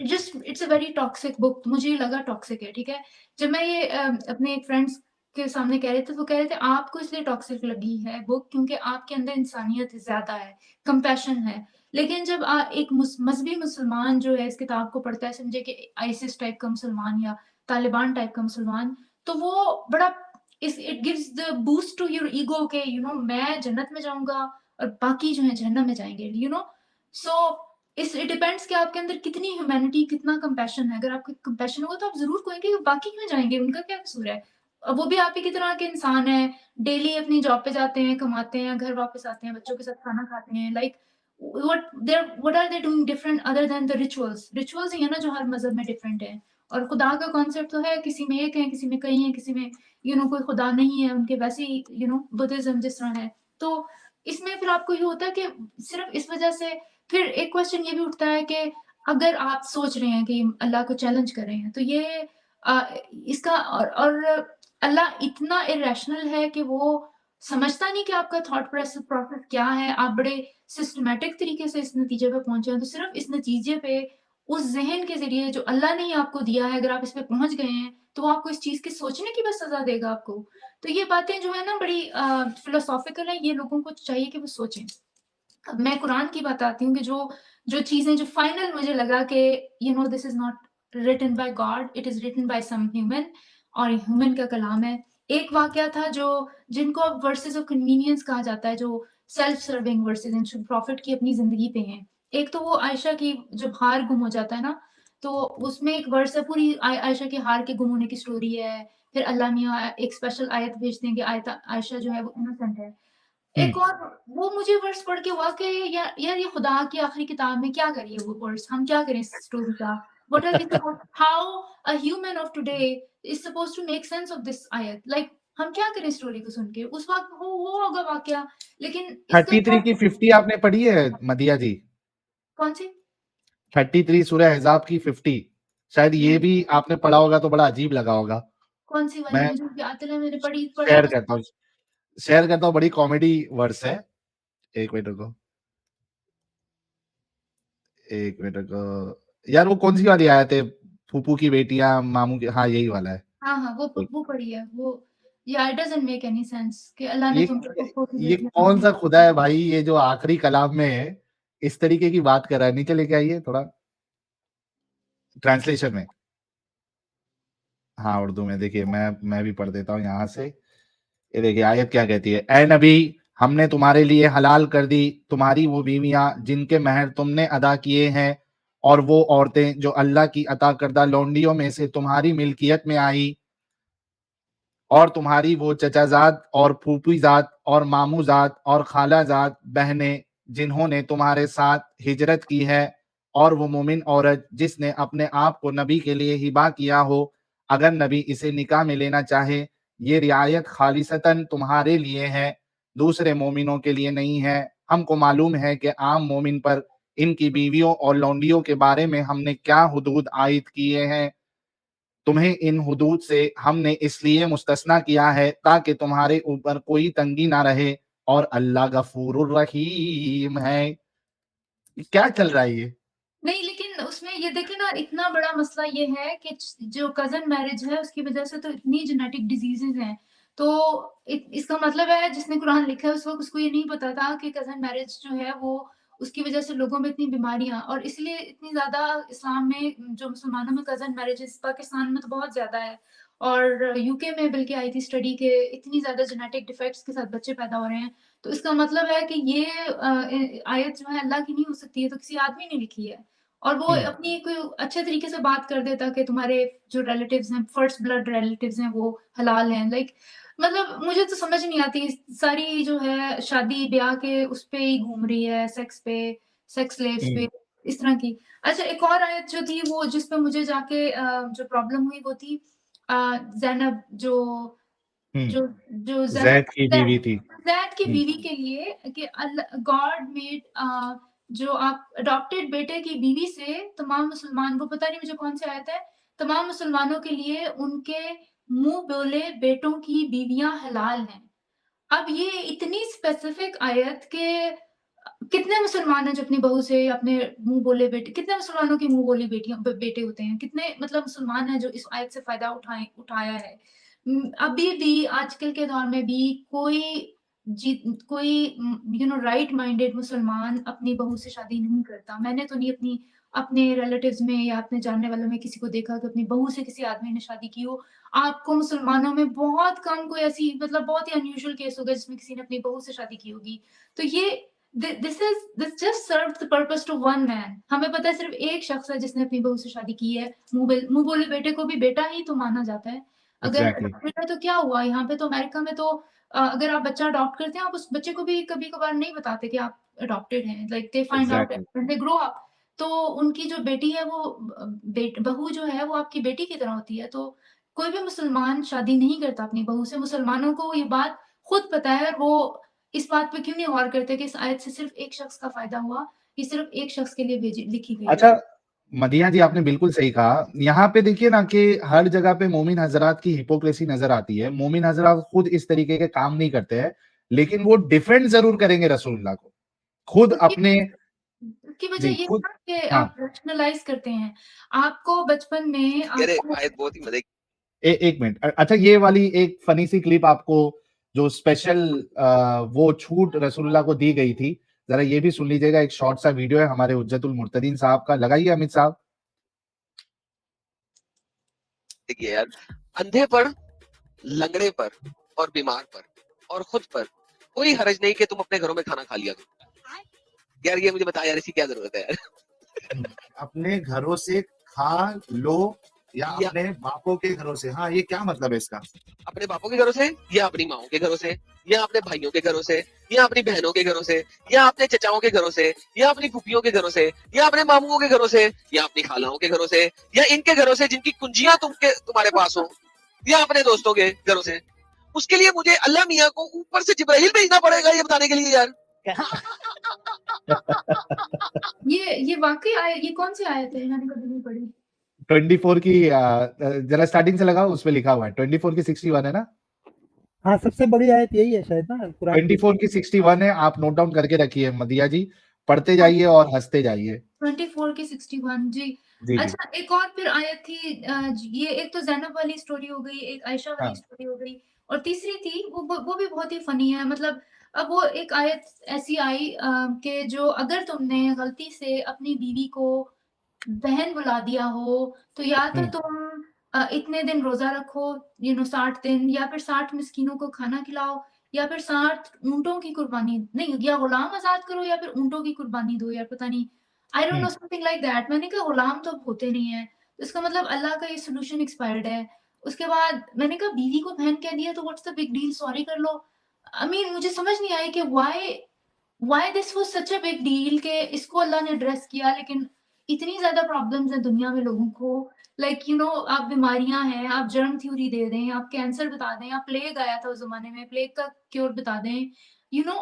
[SPEAKER 3] just it's a very toxic book. तो मुझे ये लगा टॉक्सिक है, ठीक है? जब मैं ये अपने फ्रेंड्स के सामने कह रहे थे, तो वो कह रहे थे आपको इसलिए टॉक्सिक लगी है बुक क्योंकि आपके अंदर इंसानियत ज़्यादा है, कंपैशन है। लेकिन जब एक मज़हबी मुसलमान जो है इस किताब को पढ़ता है, समझे कि आईसिस टाइप का मुसलमान या तालिबान टाइप का मुसलमान, तो वो बड़ा इस it gives the boost to your ego मैं जन्नत में जाऊँगा और बाकी जो है जहन्नम में जाएँगे, सो इट डिपेंड्स कि आपके अंदर कितनी ह्यूमैनिटी, कितना कंपैशन है। अगर आपको कंपैशन होगा तो आप ज़रूर कहेंगे कि बाकी क्यों जाएँगे, उनका क्या कसूर है? वो भी आप ही की तरह के इंसान हैं, डेली अपनी जॉब पे जाते हैं, कमाते हैं, घर वापस आते हैं, बच्चों के साथ खाना खाते हैं। Like what are they doing different other than the rituals? Rituals ही है ना जो हर मज़हब में डिफरेंट है। और खुदा का कॉन्सेप्ट तो है, किसी में एक है, किसी में कई हैं, किसी में कोई खुदा नहीं है, उनके वैसे ही बुद्धिज़्म जिस तरह है। तो इसमें फिर आपको ये होता है कि सिर्फ़ इस वज़ह से फिर एक क्वेश्चन ये भी उठता है कि अगर आप सोच रहे हैं कि अल्लाह को चैलेंज कर रहे हैं, तो ये इसका और अल्लाह इतना इरैशनल है कि वो समझता नहीं कि आपका थॉट प्रोसेस क्या है। आप बड़े सिस्टमैटिक तरीके से इस नतीजे पे पहुँचे हैं, तो सिर्फ़ इस नतीजे पे उस ज़हन के ज़रिए जो अल्लाह ने ही आपको दिया है, अगर आप इस पे पहुँच गए हैं, तो वो आपको इस चीज़ के सोचने की बस सज़ा देगा आपको। तो ये बातें जो है ना बड़ी फिलोसॉफ़िकल हैं, ये लोगों को चाहिए कि वो सोचें। अब मैं कुरान की बताती हूँ कि जो जो चीज़ें जो फाइनल मुझे लगा कि this is not written by God, it is written by some human, और ह्यूमन का कलाम है। एक वाक़या था जो जिनको अब वर्सेस ऑफ कन्वीनियंस कहा जाता है, जो सेल्फ सर्विंग वर्सेस हैं, जो प्रॉफ़िट की अपनी ज़िंदगी पे हैं। एक तो वो आयशा की जब हार गुम हो जाता है ना, तो उसमें एक वर्स है, पूरी आयशा के हार के गुम होने की स्टोरी है। फिर अल्लाह मियाँ एक स्पेशल आयत भेजते हैं कि आयशा जो है वो इनोसेंट है।
[SPEAKER 2] हुँ।
[SPEAKER 3] एक और वो मुझे वर्ड्स पढ़ के हुआ कि यार ये खुदा की आखिरी किताब में क्या करिए वो वर्ड्स, हम क्या करें इस स्टोरी का? What are we supposed, how a human of today is supposed to make sense of this आयत? लाइक हम क्या करें स्टोरी को सुन के? उस वक़्त वो होगा वाकया, लेकिन इसका
[SPEAKER 2] 33 की 50 आपने पढ़ी है मदिया जी?
[SPEAKER 3] कौन-सी?
[SPEAKER 2] 33 सूरह अहज़ाब की 50 शायद ये
[SPEAKER 3] नहीं,
[SPEAKER 2] भी आपने पढ़ा होगा तो बड़ा अजीब लगा होगा।
[SPEAKER 3] कौन-सी वाली?
[SPEAKER 2] मैं
[SPEAKER 3] मुझे याद तो नहीं, मैंने पढ़ा
[SPEAKER 2] शेयर
[SPEAKER 3] तो
[SPEAKER 2] करता हूँ बड़ी कॉमेडी वर्ड्स है। 1 मिनट रुको, 1 मिनट रुको। यार वो कौन-सी वाली आयत है? फूफू की बेटियाँ, मामू की, हाँ, यही वाला है।
[SPEAKER 3] हाँ, हाँ,
[SPEAKER 2] एक
[SPEAKER 3] वो पढ़ी है। वो या it doesn't make any sense कि अल्लाह ने
[SPEAKER 2] ये
[SPEAKER 3] तुमको फूफो की
[SPEAKER 2] ये
[SPEAKER 3] बेटियाँ दी।
[SPEAKER 2] कौन-सा खुदा है भाई, ये जो आखिरी कलाम में है, इस तरीके की बात कर रहा है। नीचे लेके आइए थोड़ा ट्रांसलेशन में। हाँ, उर्दू में देखिए, मैं भी पढ़ देता हूँ यहाँ से। ये देखिए आयत क्या कहती है। ए नबी, हमने तुम्हारे लिए हलाल कर दी तुम्हारी वो बीवियां जिनके महर तुमने अदा किए हैं, और वो औरतें जो अल्लाह की अता करदा लौंडियों में से तुम्हारी मिल्कियत में आई, और तुम्हारी वो चचाजाद और फूफीजाद और मामूजाद और खालाजाद बहनें जिन्होंने तुम्हारे साथ हिजरत की है, और वो मोमिन औरत जिसने अपने आप को नबी के लिए हिबा किया हो, अगर नबी इसे निकाह में लेना चाहे, ये रियायत खालिसतन तुम्हारे लिए है, दूसरे मोमिनों के लिए नहीं है। हमको मालूम है कि आम मोमिन पर इनकी बीवियों और लौंडियों के बारे में हमने क्या हुदूद आयद किए हैं। तुम्हें इन हुदूद से हमने इसलिए मुस्तस्ना किया है ताकि तुम्हारे ऊपर कोई तंगी ना रहे, और अल्लाह गफूरुर रहीम है। क्या चल रहा है ये?
[SPEAKER 3] नहीं, लेकिन उसमें ये देखिए ना, इतना बड़ा मसला ये है कि जो कज़न मैरिज है उसकी वज़ह से तो इतनी जेनेटिक डिज़ीज़ेज़ हैं। तो इसका मतलब है जिसने कुरान लिखा है उस वक़्त उसको ये नहीं पता था कि कज़न मैरिज जो है वो उसकी वज़ह से लोगों में इतनी बीमारियाँ, और इसलिए इतनी ज़्यादा इस्लाम में जो मुसलमानों में कज़न मैरिजेज़, पाकिस्तान में तो बहुत ज़्यादा है, और यूके में बल्कि आई थी स्टडी के इतनी ज़्यादा जेनेटिक डिफेक्ट्स के साथ बच्चे पैदा हो रहे हैं। तो इसका मतलब है कि ये आयत जो है अल्लाह की नहीं हो सकती है, तो किसी आदमी ने लिखी है। और वो
[SPEAKER 2] हुँ,
[SPEAKER 3] अपनी कोई अच्छे तरीके से बात कर देता कि तुम्हारे जो रिलेटिव्स हैं, फर्स्ट ब्लड रिलेटिव्स हैं, वो हलाल हैं। लाइक मतलब मुझे तो समझ नहीं आती, सारी जो है शादी-ब्याह के उस पे ही घूम रही है, सेक्स पे, सेक्स स्लेव्स
[SPEAKER 2] हुँ,
[SPEAKER 3] पे, इस तरह की। अच्छा, एक और आयत जो थी वो जिस पे मुझे जाके जो प्रॉब्लम हुई वो थी ज़ैनब जो
[SPEAKER 2] हुँ।
[SPEAKER 3] जो जो ज़ैनब
[SPEAKER 2] ज़ैद की बीवी थी।
[SPEAKER 3] ज़ैद की
[SPEAKER 2] हुँ,
[SPEAKER 3] बीवी के लिए कि गॉड मेड जो आप अडॉप्टेड बेटे की बीवी से तमाम मुसलमान, वो पता नहीं मुझे कौन सी आयत है, तमाम मुसलमानों के लिए उनके मुँह बोले बेटों की बीवियाँ हलाल हैं। अब ये इतनी स्पेसिफिक आयत के कितने मुसलमान हैं जो अपनी बहू से अपने मुँह बोले बेटे, कितने मुसलमानों की मुँह बोली बेटियाँ बेटे होते हैं? कितने मतलब मुसलमान हैं जो इस आयत से फ़ायदा उठाया है? अभी भी आजकल के दौर में भी कोई राइट माइंडेड मुसलमान अपनी बहू से शादी नहीं करता। मैंने तो नहीं अपने रिलेटिव्स में या अपने जानने वालों में किसी को देखा कि अपनी बहू से किसी आदमी ने शादी की हो। आपको मुसलमानों में बहुत कम कोई ऐसी, मतलब बहुत ही अनयूजुअल केस होगा जिसमें किसी ने अपनी बहू से शादी की होगी। तो ये this just serve the purpose to one man. हमें पता है सिर्फ एक शख्स है जिसने अपनी बहू से शादी की है। मुंह बोले बेटे को भी बेटा ही तो माना जाता है। अगर
[SPEAKER 2] एग्जैक्टली
[SPEAKER 3] adopted है तो क्या हुआ? यहाँ पे तो अमेरिका में तो अगर आप बच्चा अडॉप्ट करते हैं, आप उस बच्चे को भी कभी-कभार नहीं बताते कि आप अडॉप्टेड हैं। Like they find out
[SPEAKER 2] exactly
[SPEAKER 3] when they grow up. तो उनकी जो बेटी है वो बहू जो है वो आपकी बेटी की तरह होती है। तो कोई भी मुसलमान शादी नहीं करता अपनी बहू से। मुसलमानों को ये बात खुद पता है और वो इस बात पे क्यों नहीं गौर करते कि इस आयत से सिर्फ एक शख्स का फ़ायदा हुआ, ये सिर्फ एक शख्स के लिए भेजी लिखी गई है।
[SPEAKER 2] अच्छा, मदीहा जी आपने बिल्कुल सही कहा। यहाँ पे देखिए ना कि हर जगह पे मोमिन हज़रात की हिपोक्रेसी नज़र आती है। मोमिन हज़रात खुद इस तरीके के काम नहीं करते हैं, लेकिन वो डिफेंड ज़रूर करेंगे रसूलुल्लाह को। खुद
[SPEAKER 3] उसकी
[SPEAKER 2] अपने
[SPEAKER 3] उसकी वजह
[SPEAKER 2] जी,
[SPEAKER 3] ये है
[SPEAKER 2] खुद
[SPEAKER 3] ना कि
[SPEAKER 2] हाँ,
[SPEAKER 3] आप रैशनलाइज़ करते हैं। आपको बचपन में
[SPEAKER 5] अरे
[SPEAKER 3] आपको
[SPEAKER 5] आयत बहुत ही मजे
[SPEAKER 2] एक मिनट। अच्छा, ये वाली एक फनी सी क्लिप आपको जो स्पेशल वो छूट रसूलुल्लाह को दी गई थी, ज़रा ये भी सुन लीजिएगा। एक शॉर्ट सा वीडियो है हमारे हुज्जतुल मुर्तदीन साहब का। लगाइए अमित साहब।
[SPEAKER 5] की है यार। अंधे पर, लंगड़े पर और बीमार पर और खुद पर कोई हरज नहीं कि तुम अपने घरों में खाना खा लिया करो। यार ये मुझे बता यार, इसकी क्या जरूरत है यार?
[SPEAKER 2] अपने घरों से खा लो या
[SPEAKER 5] या
[SPEAKER 2] अपने बापों के घरों से। हाँ, ये क्या मतलब है इसका?
[SPEAKER 5] अपने बापों के घरों से, या अपनी माओ के घरों से, या अपने भाइयों के घरों से, या अपनी बहनों के घरों से, या अपने चचाओं के घरों से, या अपनी फूफियों के घरों से, या अपने मामुओं के घरों से, या अपनी खालाओं के घरों से, या इनके घरों से जिनकी कुंजियां तुम्हारे पास हो, या अपने दोस्तों के घरों से। उसके लिए मुझे अल्लाह मियाँ को ऊपर से जिब्राइल भेजना पड़ेगा ये बताने के लिए यार?
[SPEAKER 3] ये वाक़ई ये कौन-सी आयत है? मैंने कभी नहीं पढ़ी।
[SPEAKER 2] 24 की जरा स्टार्टिंग से लगाओ, उसपे लिखा हुआ है 24 की 61 है ना?
[SPEAKER 4] हाँ, सबसे बड़ी आयत यही है शायद ना कुरान की।
[SPEAKER 2] 24 की 61 है। आप नोट डाउन करके रखिए मदिया जी, पढ़ते जाइए और हंसते जाइए।
[SPEAKER 3] 24 की 61 जी।
[SPEAKER 2] जी, जी।
[SPEAKER 3] अच्छा, एक और फिर आयत थी ये एक तो ज़ैनब वाली स्टोरी हो गई, एक आयशा वाली
[SPEAKER 2] हाँ,
[SPEAKER 3] स्टोरी हो गई और तीसरी थी वो भी बहुत ही फ़नी है। मतलब अब वो एक आयत ऐसी आई कि जो अगर तुमने गलती से अपनी बीवी को बहन बुला दिया हो, तो या तो
[SPEAKER 2] हुँ,
[SPEAKER 3] तुम इतने दिन रोज़ा रखो 60 दिन या फिर 60 मिस्कीनों को खाना खिलाओ या फिर 60 ऊँटों की कुर्बानी नहीं या गुलाम आज़ाद करो या फिर ऊँटों की कुर्बानी दो यार पता नहीं। I don't
[SPEAKER 2] hmm,
[SPEAKER 3] know something like that. मैंने कहा गुलाम तो अब होते नहीं हैं, तो इसका मतलब अल्लाह का ये सॉल्यूशन एक्सपायर्ड है। उसके बाद मैंने कहा बीवी को बहन कह दिया तो what's the big deal sorry कर लो। आई मीन मुझे समझ नहीं आया कि why this was such a big deal कि इसको अल्लाह ने एड्रेस किया लेकिन इतनी ज़्यादा प्रॉब्लम्स हैं दुनिया में लोगों को। लाइक आप बीमारियाँ हैं, आप जर्म थ्योरी दे दें, आप कैंसर बता दें, आप प्लेग आया था उस ज़माने में, प्लेग का क्योर बता दें। You know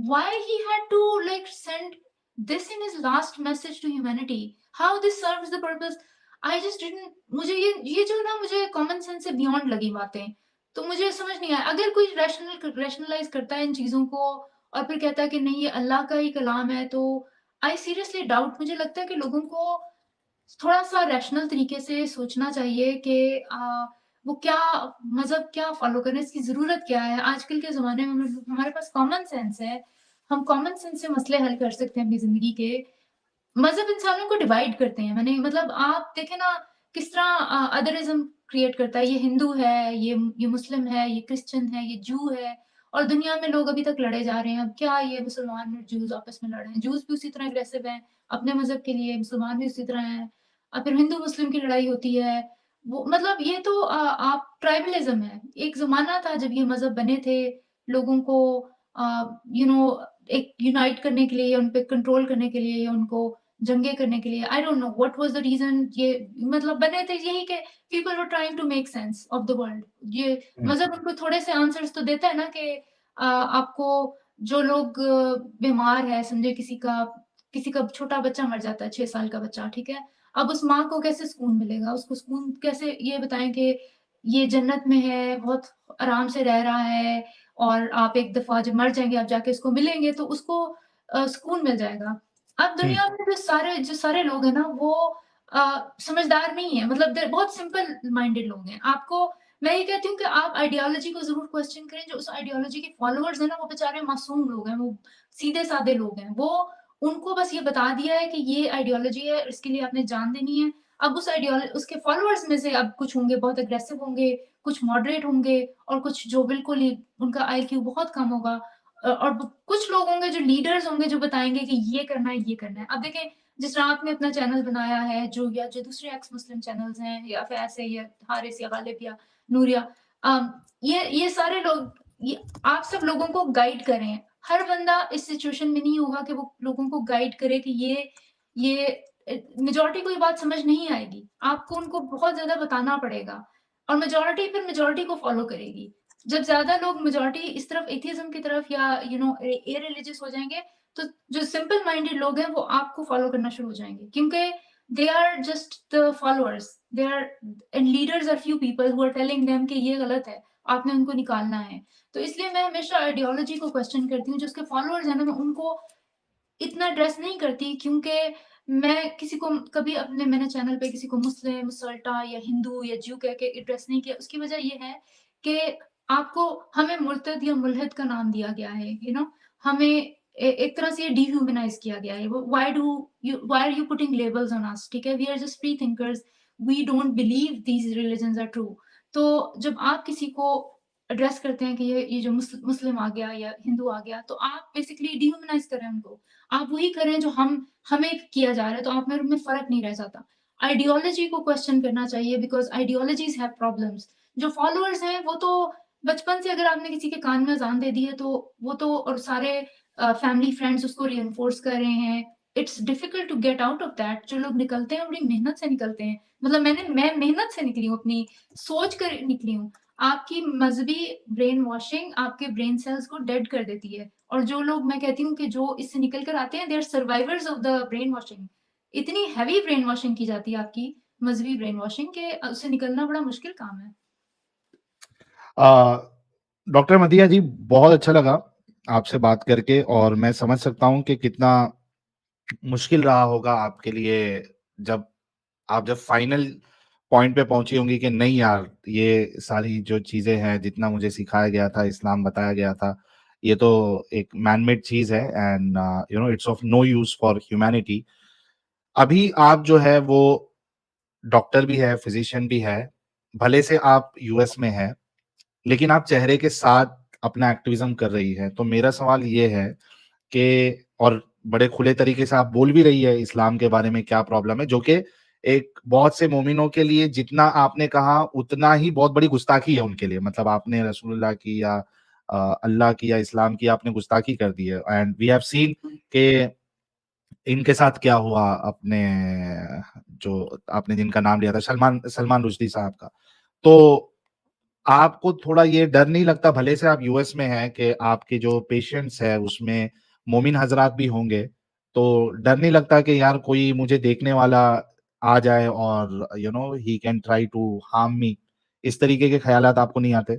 [SPEAKER 3] why he had to like send this in his last message to humanity? How this serves the purpose? I just didn't मुझे ये जो ना मुझे कॉमन सेंस से बियॉन्ड लगी बातें। तो मुझे समझ नहीं आया अगर कोई रैशनलाइज़ करता है इन चीज़ों को और फिर कहता है कि नहीं ये अल्लाह का ही कलाम है तो आई सीरियसली डाउट मुझे लगता है कि लोगों को थोड़ा-सा रैशनल तरीके से सोचना चाहिए कि वो क्या मज़हब क्या फ़ॉलो करें, इसकी ज़रूरत क्या है? आजकल के ज़माने में हमारे पास कॉमन सेंस है, हम कॉमन सेंस से मसले हल कर सकते हैं अपनी ज़िंदगी के। मज़हब इंसानों को डिवाइड करते हैं। मैंने मतलब आप देखें ना किस तरह अदरिज़्म क्रिएट करता है। ये हिंदू है, ये मुस्लिम है, ये क्रिश्चियन है, ये जू है और दुनिया में लोग अभी तक लड़े जा रहे हैं। अब क्या ये मुसलमान और जूस आपस में लड़ रहे हैं? जूस भी उसी तरह अग्रेसिव हैं अपने मज़हब के लिए, मुसलमान भी उसी तरह हैं। फिर हिंदू-मुस्लिम की लड़ाई होती है। वो मतलब ये तो आप ट्राइबलिज़्म है। एक ज़माना था जब ये मज़हब बने थे, लोगों को यू नो एक यूनाइट करने के लिए या उन पे कंट्रोल करने के लिए या उनको जंगे करने के लिए I don't know what was the reason ये मतलब बने थे यही कि people were trying to make sense of the world. ये
[SPEAKER 2] हुँ,
[SPEAKER 3] मज़हब उनको थोड़े से आंसर्स तो देता है ना कि आपको जो लोग बीमार है समझे किसी का छोटा बच्चा मर जाता है 6 साल का बच्चा, ठीक है? अब उस माँ को कैसे सुकून मिलेगा? उसको सुकून कैसे ये बताएँ कि ये जन्नत में है, बहुत आराम से रह रहा है और आप एक दफ़ा जब मर जाएँगे आप जाके उसको मिलेंगे तो उसको सुकून मिल जाएगा। अब
[SPEAKER 2] हुँ,
[SPEAKER 3] दुनिया में जो सारे लोग हैं ना वो समझदार नहीं है मतलब दे बहुत सिंपल माइंडेड लोग हैं। आपको मैं ये कहती हूँ कि आप आइडियोलॉजी को ज़रूर क्वेश्चन करें, जो उस आइडियोलॉजी के फॉलोवर्स हैं ना वो बेचारे मासूम लोग हैं, वो सीधे-साधे लोग हैं। वो उनको बस ये बता दिया है कि ये आइडियोलॉजी है, इसके लिए आपने जान देनी है। अब उसके फॉलोवर्स में से अब कुछ होंगे बहुत अग्रेसिव होंगे, कुछ मॉडरेट होंगे और कुछ जो बिल्कुल ही उनका आईक्यू बहुत कम होगा। और कुछ लोग होंगे जो लीडर्स होंगे जो बताएँगे कि ये करना है, ये करना है। अब देखें जिस तरह आपने अपना चैनल बनाया है या जो दूसरे एक्स मुस्लिम चैनल्स हैं या फिर ऐसे या हारिस या गालिब या नूरिया, ये सारे लोग ये आप सब लोगों को गाइड कर रहे हैं। हर बंदा इस सिचुएशन में नहीं होगा कि वो लोगों को गाइड करे कि ये मेजॉरिटी को ये बात समझ नहीं आएगी। आपको उनको बहुत ज़्यादा बताना पड़ेगा और मेजॉरिटी फिर मेजॉरिटी को फ़ॉलो करेगी। जब ज़्यादा लोग मेजॉरिटी इस तरफ एथियज़्म की तरफ या इररिलीजियस हो जाएँगे, तो जो सिंपल माइंडेड लोग हैं वो आपको फ़ॉलो करना शुरू हो जाएँगे क्योंकि they are just the followers, they are and leaders are few people who are telling them कि ये गलत है, आपने उनको निकालना है। तो इसलिए मैं हमेशा आइडियोलॉजी को क्वेश्चन करती हूँ, जो उसके फॉलोअर्स हैं ना, मैं उनको इतना एड्रेस नहीं करती क्योंकि मैं किसी को कभी मैंने चैनल पे किसी को मुस्लिम, मुसल्टा या हिंदू या ज्यू कह के एड्रेस नहीं किया। उसकी वजह ये है कि आपको हमें मुर्तद या मुल्हिद का नाम दिया गया है, हमें एक तरह से ये डिह्यूमनाइज किया गया है। Why are you putting labels on us? ठीक है, we are just free thinkers, we don't believe these religions are true. तो जब आप किसी को एड्रेस करते हैं कि ये जो मुस्लिम आ गया या हिंदू आ गया, तो आप बेसिकली डिह्यूमनाइज कर रहे हैं उनको। आप वही करें जो हमें किया जा रहा है, तो आप में उनमें फ़र्क नहीं रह जाता। आइडियोलॉजी को क्वेश्चन करना चाहिए बिकॉज़ आइडियोलॉजीज़ हैव प्रॉब्लम्स। जो फॉलोअर्स हैं वो तो बचपन से अगर आपने किसी के कान में अज़ान दे दी है तो वो तो और सारे फैमिली फ्रेंड्स उसको रिइन्फोर्स कर रहे हैं। It's difficult to get out of that. जो लोग निकलते हैं बड़ी मेहनत से निकलते हैं। मतलब मैं मेहनत से निकली हूँ, अपनी सोच कर निकली हूँ। आपकी मज़हबी ब्रेन वॉशिंग आपके ब्रेन सेल्स को डेड कर देती है। और जो लोग, मैं कहती हूँ कि जो इससे निकल कर आते हैं, they are survivors of the brain washing. इतनी हेवी ब्रेन वॉशिंग की जाती है आपकी, मज़हबी ब्रेन वॉशिंग, कि उससे निकलना बड़ा मुश्किल काम है।
[SPEAKER 2] डॉक्टर मदीहा जी, बहुत अच्छा लगा आपसे बात करके और मैं समझ सकता हूँ कि कितना मुश्किल रहा होगा आपके लिए जब जब फाइनल पॉइंट पे पहुंची होंगी कि नहीं यार, ये सारी जो चीजें हैं, जितना मुझे सिखाया गया था, इस्लाम बताया गया था, ये तो एक मैनमेड चीज है and it's of no use for humanity. अभी आप जो है वो डॉक्टर भी है, फिजिशियन भी है, भले से आप यूएस में है, लेकिन आप चेहरे के साथ अपना एक्टिविज्म कर रही है। तो मेरा सवाल ये है कि और बड़े खुले तरीके से आप बोल भी रही है इस्लाम के बारे में क्या प्रॉब्लम है, जो कि एक बहुत से मोमिनों के लिए जितना आपने कहा उतना ही बहुत बड़ी गुस्ताखी है उनके लिए। मतलब आपने रसूलुल्लाह की या अल्लाह की या इस्लाम की आपने गुस्ताखी कर दी है एंड वी हैव सीन कि इनके साथ क्या हुआ, अपने जो आपने जिनका नाम लिया था सलमान सलमान रुश्दी साहब का। तो आपको थोड़ा ये डर नहीं लगता, भले से आप यूएस में हैं, कि आपके जो पेशेंट्स है उसमें मोमिन हजरात भी होंगे, तो डर नहीं लगता कि यार कोई मुझे देखने वाला आ जाए और he can try to harm me? इस तरीके के ख्यालात आपको नहीं आते?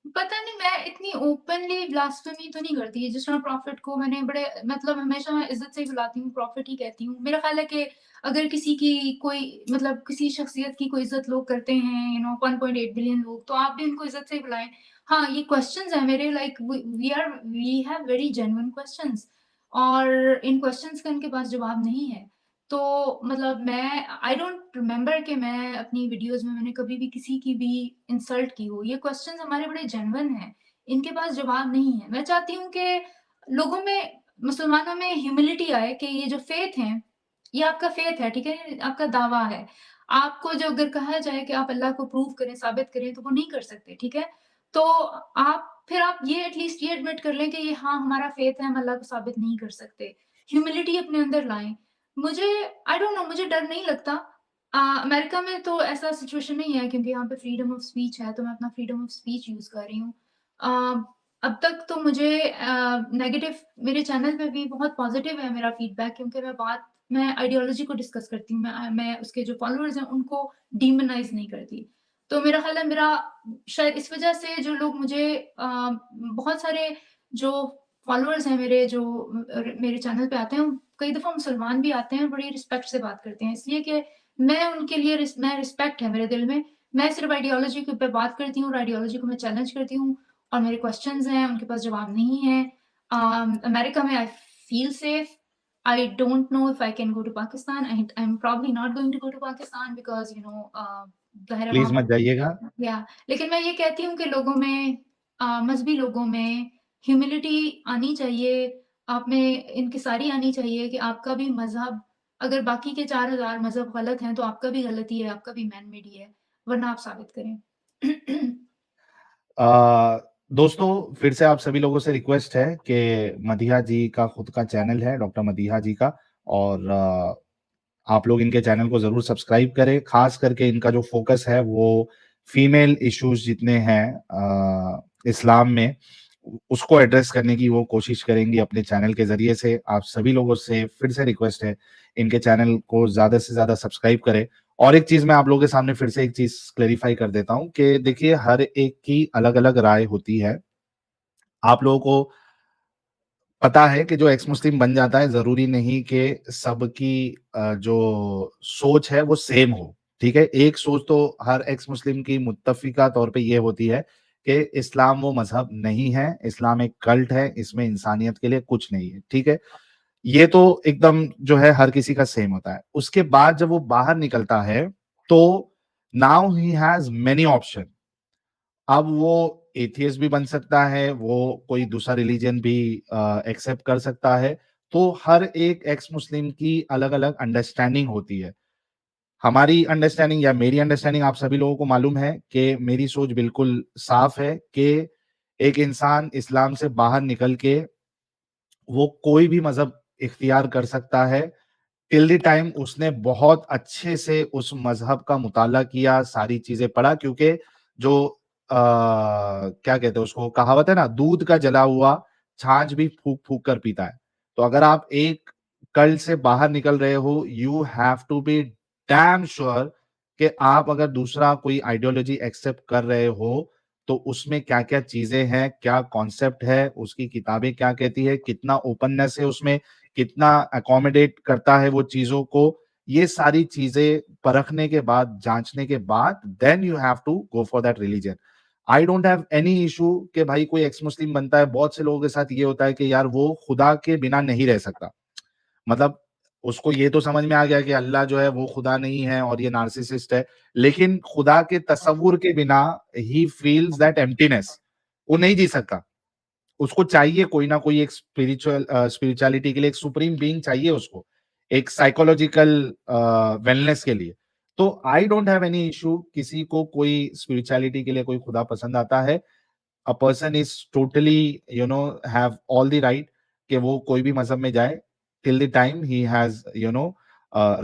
[SPEAKER 3] पता नहीं, मैं इतनी ओपनली ब्लास्फेमी तो नहीं करती। जिस तरह प्रॉफ़िट को मैंने बड़े, मतलब हमेशा मैं इज़्ज़त से ही बुलाती हूँ, प्रॉफ़िट ही कहती हूँ। मेरा ख़्याल है कि अगर किसी की कोई, मतलब किसी शख़्सियत की कोई इज़्ज़त लोग करते हैं, 1.8 बिलियन लोग, तो आप भी उनको इज़्ज़त से ही बुलाएँ। हाँ, ये क्वेश्चन्स हैं मेरे, like we have very genuine questions, और इन क्वेश्चन्स का इनके पास जवाब नहीं है। तो मतलब मैं आई डोंट रिमेंबर कि मैं अपनी वीडियोज़ में मैंने कभी भी किसी की भी इंसल्ट की हो। ये क्वेश्चन्स हमारे बड़े जेन्युइन हैं, इनके पास जवाब नहीं है। मैं चाहती हूँ कि लोगों में, मुसलमानों में ह्यूमिलिटी आए कि ये जो फ़ेथ है, ये आपका फ़ेथ है, ठीक है? आपका दावा है। आपको जो अगर कहा जाए कि आप अल्लाह को प्रूव करें, साबित करें, तो वो नहीं कर सकते, ठीक है? तो आप ये एटलीस्ट ये एडमिट कर लें कि ये हाँ, हमारा फ़ेथ है, हम अल्लाह को साबित नहीं कर सकते। ह्यूमिलिटी अपने अंदर लाएँ। मुझे आई डोंट नो, मुझे डर नहीं लगता। अमेरिका में तो ऐसा सिचुएशन नहीं है क्योंकि यहाँ पे फ्रीडम ऑफ स्पीच है, तो मैं अपना फ्रीडम ऑफ स्पीच यूज़ कर रही हूँ। अब तक तो मुझे नेगेटिव, मेरे चैनल पे भी बहुत पॉज़िटिव है मेरा फीडबैक, क्योंकि मैं आइडियोलॉजी को डिस्कस करती हूँ। मैं उसके जो फॉलोअर्स हैं उनको डिमोनाइज़ नहीं करती। तो मेरा ख़्याल है, मेरा शायद इस वज़ह से जो लोग मुझे बहुत सारे जो फॉलोअर्स हैं मेरे, जो मेरे चैनल पे आते हैं, कई दफ़ा मुसलमान भी आते हैं, बड़ी रिस्पेक्ट से बात करते हैं, इसलिए कि मैं उनके लिए रिस्पेक्ट है मेरे दिल में। मैं सिर्फ़ आइडियोलॉजी के ऊपर बात करती हूँ और आइडियोलॉजी को मैं चैलेंज करती हूँ, और मेरे क्वेश्चन्स हैं, उनके पास जवाब नहीं है। अमेरिका में I feel safe. I don't know if I can go to Pakistan. I am probably not going to go to Pakistan because ज़ाहिर है
[SPEAKER 2] प्लीज
[SPEAKER 3] वहाँ
[SPEAKER 2] मत जाइएगा।
[SPEAKER 3] या, लेकिन मैं ये कहती हूँ कि लोगों में, मज़हबी लोगों में ह्यूमिलिटी आनी चाहिए, आप में इनकिसारी आनी चाहिए कि आपका भी मज़हब अगर बाकी के 4000 मज़हब गलत हैं, तो आपका भी गलती है, आपका भी मैन मेड ही है, वरना आप साबित करें।
[SPEAKER 2] दोस्तों फिर से आप सभी लोगों से रिक्वेस्ट है कि मदीहा जी का खुद का चैनल है, डॉक्टर मदीहा जी का, और आप लोग इनके चैनल को ज़रूर सब्सक्राइब करें। ख़ास करके इनका जो फ़ोकस है वो फीमेल इश्यूज़ जितने हैं इस्लाम में, उसको एड्रेस करने की वो कोशिश करेंगी अपने चैनल के ज़रिए से। आप सभी लोगों से फिर से रिक्वेस्ट है, इनके चैनल को ज़्यादा से ज़्यादा सब्सक्राइब करें। और एक चीज़ मैं आप लोगों के सामने फिर से एक चीज़ क्लैरिफ़ाई कर देता हूँ कि देखिए हर एक की अलग-अलग राय होती है। आप लोगों को पता है कि जो एक्स मुस्लिम बन जाता है, ज़रूरी नहीं कि सबकी जो सोच है वो सेम हो, ठीक है? एक सोच तो हर एक्स मुस्लिम की मुत्तफ़िका तौर पे ये होती है कि इस्लाम वो मज़हब नहीं है, इस्लाम एक कल्ट है, इसमें इंसानियत के लिए कुछ नहीं है, ठीक है? ये तो एकदम जो है हर किसी का सेम होता है। उसके बाद जब वो बाहर निकलता है, तो now he has many option. अब वो एथियस्ट भी बन सकता है, वो कोई दूसरा रिलीजन भी एक्सेप्ट कर सकता है। तो हर एक एक्स मुस्लिम की अलग-अलग अंडरस्टैंडिंग होती है। हमारी अंडरस्टैंडिंग या मेरी अंडरस्टैंडिंग आप सभी लोगों को मालूम है कि मेरी सोच बिल्कुल साफ है कि एक इंसान इस्लाम से बाहर निकल के वो कोई भी मज़हब इख्तियार कर सकता है, टिल द टाइम उसने बहुत अच्छे से उस मज़हब का मुताला किया, सारी चीज़ें पढ़ा, क्योंकि जो क्या कहते हैं उसको, कहावत है ना, दूध का जला हुआ छाछ भी फूँक-फूँक कर पीता है। तो अगर आप एक कल्ट से बाहर निकल रहे हो, you have to be damn sure कि आप अगर दूसरा कोई आइडियोलॉजी एक्सेप्ट कर रहे हो, तो उसमें क्या-क्या चीज़ें हैं, क्या कॉन्सेप्ट है, उसकी किताबें क्या कहती है, कितना ओपननेस है उसमें, कितना अकोमोडेट करता है वो चीज़ों को, ये सारी चीज़ें परखने के बाद, जाँचने के बाद, then you have to go for that religion. I don't have any issue कि भाई कोई एक्स मुस्लिम बनता है, बहुत से लोगों के साथ ये होता है कि यार वो खुदा के बिना नहीं रह सकता। मतलब उसको ये तो समझ में आ गया कि अल्लाह जो है वो खुदा नहीं है और ये नार्सिसिस्ट है, लेकिन खुदा के तसव्वुर के बिना ही फील्स दैट एम्प्टीनेस, वो नहीं जी सकता। उसको चाहिए कोई ना कोई एक स्पिरिचुअलिटी के लिए एक सुप्रीम बीइंग चाहिए उसको, एक साइकोलॉजिकल वेलनेस के लिए। तो आई डोंट हैव एनी इश्यू, किसी को कोई स्पिरिचुअलिटी के लिए कोई खुदा पसंद आता है, a person is totally have all the right कि वो कोई भी मज़हब में जाए, till the time he has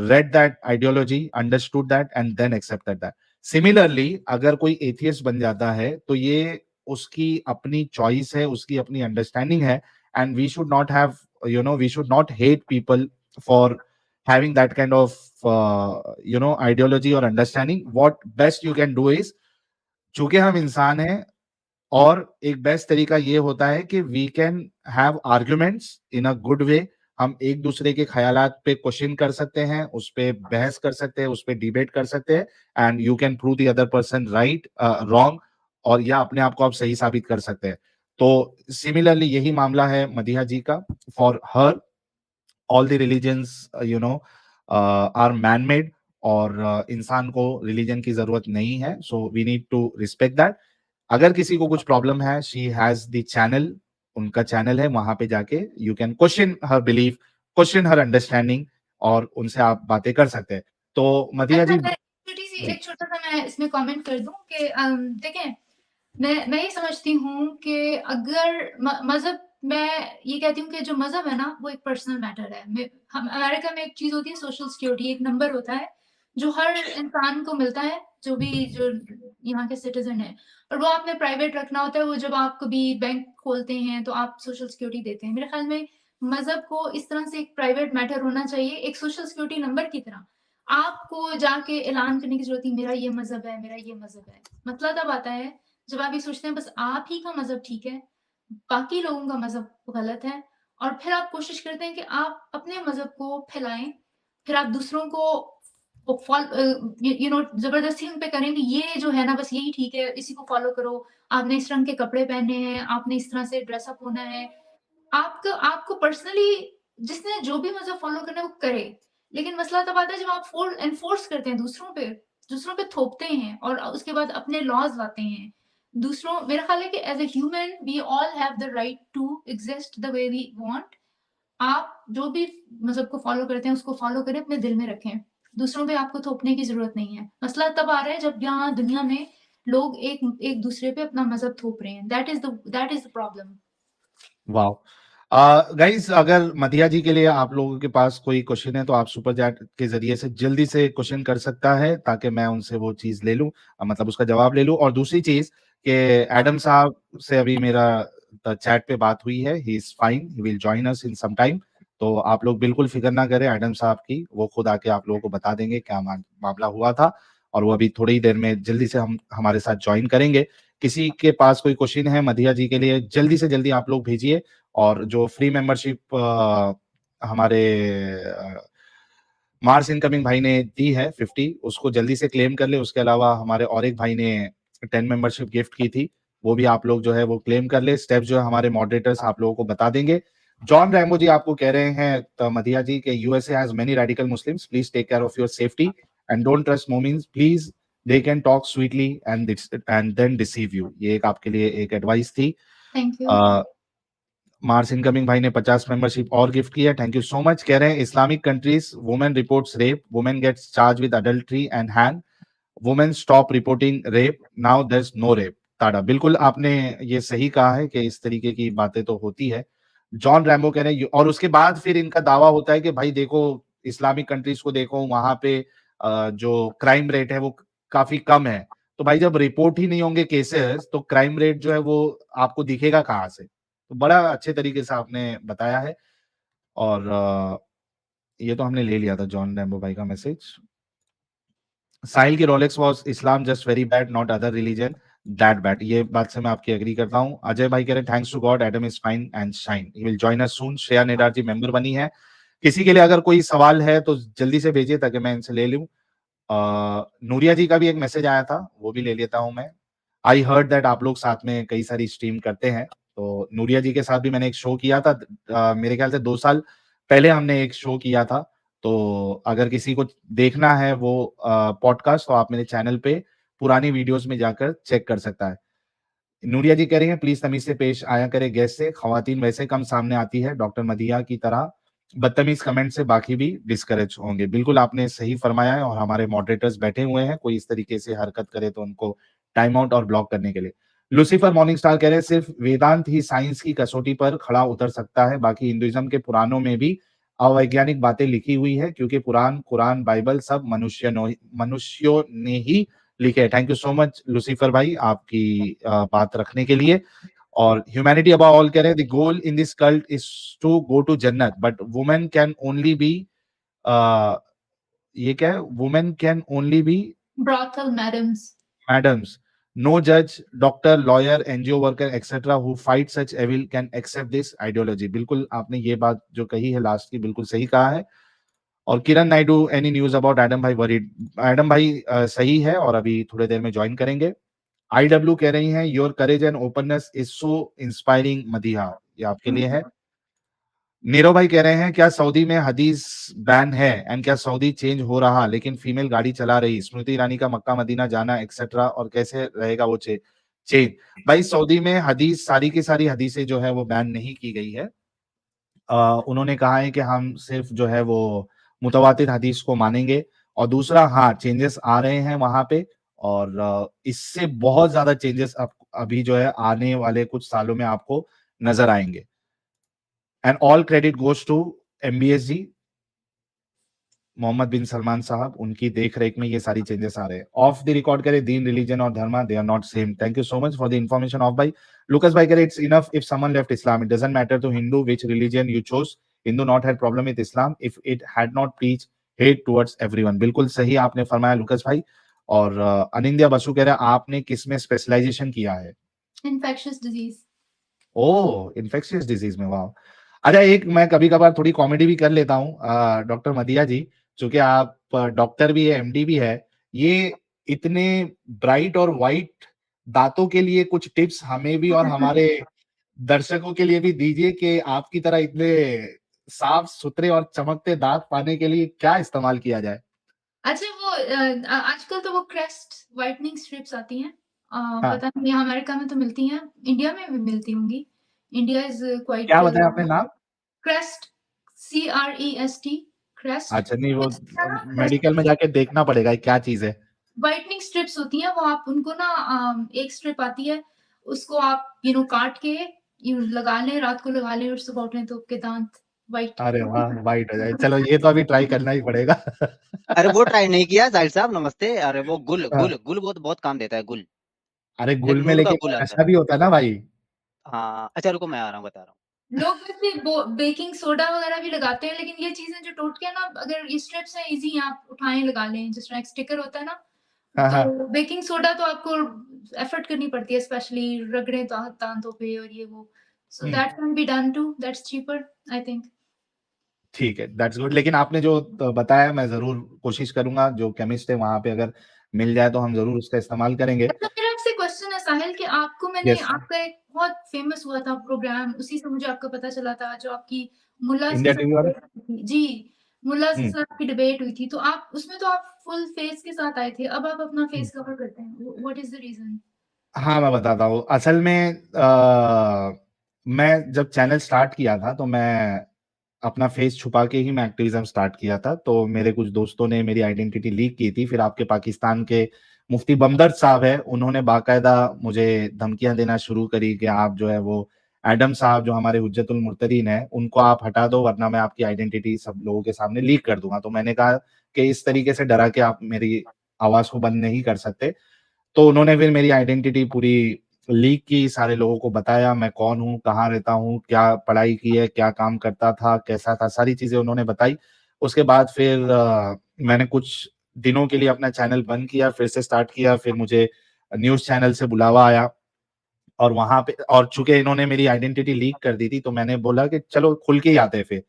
[SPEAKER 2] read that ideology, understood that and then accepted that. Similarly अगर कोई एथियस्ट बन जाता है, तो ये उसकी अपनी चॉइस है, उसकी अपनी अंडरस्टैंडिंग है, and we should not have, we should not hate people for having that kind of ideology or understanding. What best you can do is, चूंकि हम इंसान हैं, और एक बेस्ट तरीका ये होता है कि we can have arguments in a good way. हम एक दूसरे के ख्यालात पे क्वेश्चन कर सकते हैं, उस पे बहस कर सकते हैं, उस पे डिबेट कर सकते हैं, and you can prove the other person right, wrong, और या अपने आप को आप सही साबित कर सकते हैं। तो सिमिलरली यही मामला है मदीहा जी का। For her all the religions are man made, और इंसान को रिलीजन की जरूरत नहीं है, so we need to respect that. अगर किसी को कुछ प्रॉब्लम है, शी हैज द चैनल, उनका चैनल है, वहां पे जाके you can question her belief, question her understanding, और उनसे आप बातें कर सकते हैं। तो मदीहा
[SPEAKER 3] अच्छा,
[SPEAKER 2] जी।
[SPEAKER 3] मैं छोटी-सी
[SPEAKER 2] जी।
[SPEAKER 3] एक छोटा-सा मैं इसमें कमेंट कर दूँ कि देखें, मैं ये समझती हूँ कि अगर मज़हब, मैं ये कहती हूँ कि जो मज़हब है ना, वो एक पर्सनल मैटर है। हम अमेरिका में एक चीज़ होती है सोशल सिक्योरिटी, एक नंबर होता है, जो हर इंसान को मिलता है, जो यहाँ के सिटिज़न हैं, और वो आपने प्राइवेट रखना होता है। वो जब आप कभी बैंक खोलते हैं, तो आप सोशल सिक्योरिटी देते हैं। मेरे ख़्याल में मज़हब को इस तरह से एक प्राइवेट मैटर होना चाहिए, एक सोशल सिक्योरिटी नंबर की तरह। आपको जाके ऐलान करने की ज़रूरत नहीं, मेरा ये मज़हब है, मेरा ये मज़हब है। मसला तब आता है जब आप ये सोचते हैं बस आप ही का मज़हब ठीक है, बाकी लोगों का मज़हब गलत है, और फिर आप कोशिश करते हैं कि आप अपने मज़हब को फैलाएँ, फिर आप दूसरों को ज़बरदस्ती उन पे करें कि ये जो है ना बस यही ठीक है, इसी को फ़ॉलो करो, आपने इस रंग के कपड़े पहनने हैं, आपने इस तरह से ड्रेस अप होना है। आपको पर्सनली जिसने जो भी मज़हब फ़ॉलो करना है वो करे, लेकिन मसला तब आता है जब आप एनफोर्स करते हैं दूसरों पे थोपते हैं और उसके बाद अपने लॉज़ लाते हैं। दूसरों मेरा ख्याल है कि as a human we all have the right to exist the way we want. आप जो भी मज़हब को फ़ॉलो करते हैं उसको फ़ॉलो करें, अपने दिल में रखें। दूसरों पे आपको थोपने की ज़रूरत नहीं है। मसला तब आ रहा है जब यहाँ दुनिया में लोग एक दूसरे पे अपना मज़हब थोप रहे हैं। That is the problem.
[SPEAKER 2] Wow! Guys, अगर मदिया जी के लिए आप लोगों के पास कोई क्वेश्चन है तो आप सुपर चैट के ज़रिए से जल्दी से क्वेश्चन कर सकता है ताकि मैं उनसे वो चीज़ ले लूँ, मतलब उसका जवाब ले लूँ। और दूसरी चीज़ कि एडम साहब से अभी मेरा चैट पे बात हुई है, he is fine, he will join us in some time. तो आप लोग बिल्कुल फ़िक्र ना करें एडम साहब की, वो खुद आके आप लोगों को बता देंगे क्या मामला हुआ था, और वो अभी थोड़ी ही देर में जल्दी से हमारे साथ जॉइन करेंगे। किसी के पास कोई क्वेश्चन है मदिया जी के लिए, जल्दी से जल्दी आप लोग भेजिए। और जो फ्री मेंबरशिप हमारे मार्स इनकमिंग भाई ने दी है 50, उसको जल्दी से क्लेम कर ले। उसके अलावा हमारे और एक भाई ने 10 मेंबरशिप गिफ्ट की थी, वो भी आप लोग जो है वो क्लेम कर ले। स्टेप्स जो है हमारे मॉडरेटर्स आप लोगों को बता देंगे। जॉन रैम्बो जी आपको कह रहे हैं मदिया जी के USA has many radical Muslims, please take care of your safety and don't trust मोमिन्स, please they can talk sweetly and then deceive you. ये एक आपके लिए एक एडवाइस थी।
[SPEAKER 3] Thank you.
[SPEAKER 2] मार्स इनकमिंग भाई ने 50 मेंबरशिप और गिफ्ट किया, थैंक यू सो मच। कह रहे हैं Islamic countries women reports rape, women gets charge with adultery and hang, women stop reporting rape, now there is no rape. ताड़ा, बिल्कुल आपने ये सही कहा है कि इस तरीके की बातें तो होती है। जॉन रैम्बो कह रहे हैं, और उसके बाद फिर इनका दावा होता है कि भाई देखो इस्लामिक कंट्रीज को देखो, वहां पे जो क्राइम रेट है वो काफी कम है। तो भाई जब रिपोर्ट ही नहीं होंगे केसेस तो क्राइम रेट जो है वो आपको दिखेगा कहाँ से? तो बड़ा अच्छे तरीके से आपने बताया है। और ये तो हमने ले लिया था जॉन रैम्बो भाई का मैसेज। साहिल की Rolex was Islam just very bad, not other religion that bad. ये बात से मैं आपकी एग्री करता हूँ। अजय भाई कह रहे हैं thanks to God Adam is fine and shine, he will join us soon. Shreya Nedar ji member बनी है। किसी के लिए अगर कोई सवाल है तो जल्दी से भेजिए ताकि मैं इनसे ले लूं। नूरिया जी का भी एक मैसेज आया था, वो भी ले लेता हूं मैं। आई हर्ड दैट आप लोग साथ में कई सारी स्ट्रीम करते हैं, तो नूरिया जी के साथ भी मैंने एक शो किया था। मेरे ख्याल से 2 साल पहले हमने एक शो किया था। तो अगर किसी को देखना है वो पॉडकास्ट, तो आप मेरे चैनल पे पुरानी वीडियोस में जाकर चेक कर सकता है। नूरिया जी कह रही हैं प्लीज तमीज से पेश आया करे गेस्ट से, खवातीन वैसे कम सामने आती है, डॉक्टर मदिया की तरह बदतमीज कमेंट से बाकी भी डिस्करेज होंगे। बिल्कुल आपने सही फरमाया है, और हमारे मॉडरेटर्स बैठे हुए हैं, कोई इस तरीके से हरकत करे तो उनको टाइम आउट और ब्लॉक करने के लिए। लुसिफर मॉर्निंग स्टार कह रहे हैं सिर्फ वेदांत ही साइंस की कसौटी पर खड़ा उतर सकता है, बाकी हिंदुइज्म के पुराणों में भी अवैज्ञानिक बातें लिखी हुई है, क्योंकि पुराण कुरान बाइबल सब मनुष्यों ने ही लिखे। Thank you so much Lucifer भाई आपकी बात रखने के लिए। और ह्यूमैनिटी अबव ऑल कह रहे हैं the goal in this cult is to go to जन्नत, but women can only be, ये क्या है, women can only be
[SPEAKER 3] brothel madams.
[SPEAKER 2] Madams, no जज, doctor, lawyer, NGO worker etcetera who fight such evil can accept this ideology. बिल्कुल आपने ये बात जो कही है लास्ट की बिल्कुल सही कहा है। और Kiran Naidu, any news about Adam भाई वरीड? एडम भाई सही है और अभी थोड़ी देर में ज्वाइन करेंगे। आईडब्ल्यू कह रही हैं your courage and openness is so inspiring Madiha, ये आपके लिए है। नीरव भाई कह रहे हैं क्या सऊदी में हदीस बैन है एंड क्या सऊदी चेंज हो रहा लेकिन फीमेल गाड़ी चला रही, स्मृति ईरानी का मक्का मदीना जाना एक्सेट्रा, और कैसे रहेगा वो चेंज? भाई सऊदी में हदीस सारी की सारी हदीसें जो है वो बैन नहीं की गई है। उन्होंने कहा है कि हम सिर्फ जो है वो मुतवातिर हदीस को मानेंगे। और दूसरा, हाँ चेंजेस आ रहे हैं वहां पे, और इससे बहुत ज्यादा चेंजेस अभी जो है आने वाले कुछ सालों में आपको नजर आएंगे। And all credit goes to MBS ji, Mohammed bin Salman साहब, उनकी देख रेख में ये सारी चेंजेस आ रहे हैं। ऑफ द रिकॉर्ड करें दीन, रिलीजन और धर्म they are not same. Thank you so much for the information of भाई। लुकस भाई करे it's enough if someone left Islam, it doesn't matter to Hindu which religion you chose, Hindu not had problem with Islam if it had not preach hate towards everyone. बिल्कुल सही आपने फरमाया लुकस भाई। और अनिंद्या बसु कह रहे हैं आपने किस में स्पेशलाइजेशन किया है?
[SPEAKER 3] Infectious disease.
[SPEAKER 2] Oh, infectious disease में, वाह। अच्छा, एक मैं कभी कभार थोड़ी कॉमेडी भी कर लेता हूँ डॉक्टर मदिया जी, चूंकि आप डॉक्टर भी है, एमडी भी है, ये इतने ब्राइट और वाइट दांतों के लिए कुछ टिप्स हमें भी और हमारे दर्शकों के लिए भी दीजिए कि आपकी तरह इतने साफ सुथरे और चमकते दांत पाने के लिए क्या इस्तेमाल किया जाए?
[SPEAKER 3] अच्छा वो आजकल तो वो क्रेस्ट व्हाइटनिंग स्ट्रिप्स आती हैं,
[SPEAKER 2] हाँ।
[SPEAKER 3] पता नहीं यहाँ अमेरिका में तो मिलती हैं, इंडिया में भी मिलती होंगी। इंडिया इज़ क्वाइट
[SPEAKER 2] क्या बताया आपने नाम?
[SPEAKER 3] Crest, CREST, crest.
[SPEAKER 2] अच्छा, नहीं वो
[SPEAKER 3] क्रेस्ट
[SPEAKER 2] मेडिकल में जाके देखना पड़ेगा क्या चीज़ है।
[SPEAKER 3] व्हाइटनिंग स्ट्रिप्स होती हैं, वो आप उनको ना एक स्ट्रिप आती है, उसको आप काट के लगा लें, रात को लगा लें और सुबह उठें तो आपके दांत व्हाइट।
[SPEAKER 2] अरे वाह! व्हाइट हो जाए। चलो ये तो अभी ट्राई करना ही पड़ेगा।
[SPEAKER 6] अरे वो ट्राई नहीं किया जाहिर साहब, नमस्ते। अरे वो गुल
[SPEAKER 2] हाँ,
[SPEAKER 6] गुल गुल बहुत बहुत काम देता है, गुल।
[SPEAKER 2] अरे
[SPEAKER 6] एक
[SPEAKER 2] गुल में
[SPEAKER 6] नूर का
[SPEAKER 2] लेकिन
[SPEAKER 6] गुल आता है।
[SPEAKER 2] नशा भी होता है ना भाई।
[SPEAKER 6] हाँ, अच्छा रुको मैं आ रहा हूँ, बता रहा हूँ।
[SPEAKER 3] लोग वैसे बेकिंग सोडा वगैरह भी लगाते हैं, लेकिन ये चीज़ें जो टोटके हैं ना, अगर ये स्ट्रिप्स हैं ईज़ी हैं, आप उठाएँ लगा लें, जिस तरह एक स्टिकर होता है ना,
[SPEAKER 2] हाँ, हाँ।
[SPEAKER 3] तो बेकिंग सोडा तो आपको एफर्ट करनी पड़ती है, स्पेशली रगड़ें दाँतों पे और ये वो। So
[SPEAKER 2] hmm,
[SPEAKER 3] that can be done too, that's cheaper I think.
[SPEAKER 2] ठीक है, दैट्स गुड। लेकिन आपने जो बताया मैं ज़रूर कोशिश करूँगा, जो केमिस्ट है वहाँ पे अगर मिल जाए तो हम ज़रूर उसका इस्तेमाल करेंगे।
[SPEAKER 3] अच्छा, मेरा आपसे क्वेश्चन है साहिल कि
[SPEAKER 2] यस,
[SPEAKER 3] आपका एक बहुत फेमस हुआ था प्रोग्राम, उसी से मुझे आपका पता चला था, जो आपकी मुल्ला से
[SPEAKER 2] इंडिया
[SPEAKER 3] साथ
[SPEAKER 2] टीवी वाला?
[SPEAKER 3] डिबेट हुई थी। जी, मुल्ला से
[SPEAKER 2] हुँ,
[SPEAKER 3] साथ आपकी डिबेट हुई थी, तो आप उसमें तो आप फुल फेस के साथ आए थे, अब आप अपना
[SPEAKER 2] हुँ।
[SPEAKER 3] फेस कवर करते हैं। What is the reason?
[SPEAKER 2] हाँ, मैं बताता हूँ। असल में मैं जब चैनल स्टार्ट किया था तो मैं अपना फेस छुपा के ही मैं एक्टिविज़्म स्टार्ट किया था। तो मेरे कुछ दोस्तों ने मेरी आइडेंटिटी लीक की थी। फिर आपके पाकिस्तान के मुफ्ती बमदर्द साहब हैं, उन्होंने बाकायदा मुझे धमकियाँ देना शुरू करी कि आप जो है वो एडम साहब जो हमारे हुज्जतुल मुर्तदीन हैं, उनको आप हटा दो वरना मैं आपकी आइडेंटिटी सब लोगों के सामने लीक कर दूँगा। तो मैंने कहा कि इस तरीके से डरा के आप मेरी आवाज़ को बंद नहीं कर सकते। तो उन्होंने फिर मेरी आइडेंटिटी पूरी लीक की, सारे लोगों को बताया मैं कौन हूँ, कहाँ रहता हूँ, क्या पढ़ाई की है, क्या काम करता था, कैसा था, सारी चीज़ें उन्होंने बताई। उसके बाद फिर मैंने कुछ दिनों के लिए अपना चैनल बंद किया, फिर से स्टार्ट किया, फिर मुझे न्यूज़ चैनल से बुलावा आया और वहाँ पे और चूँकि इन्होंने मेरी आइडेंटिटी लीक कर दी थी, तो मैंने बोला कि चलो खुल के ही आते हैं फिर।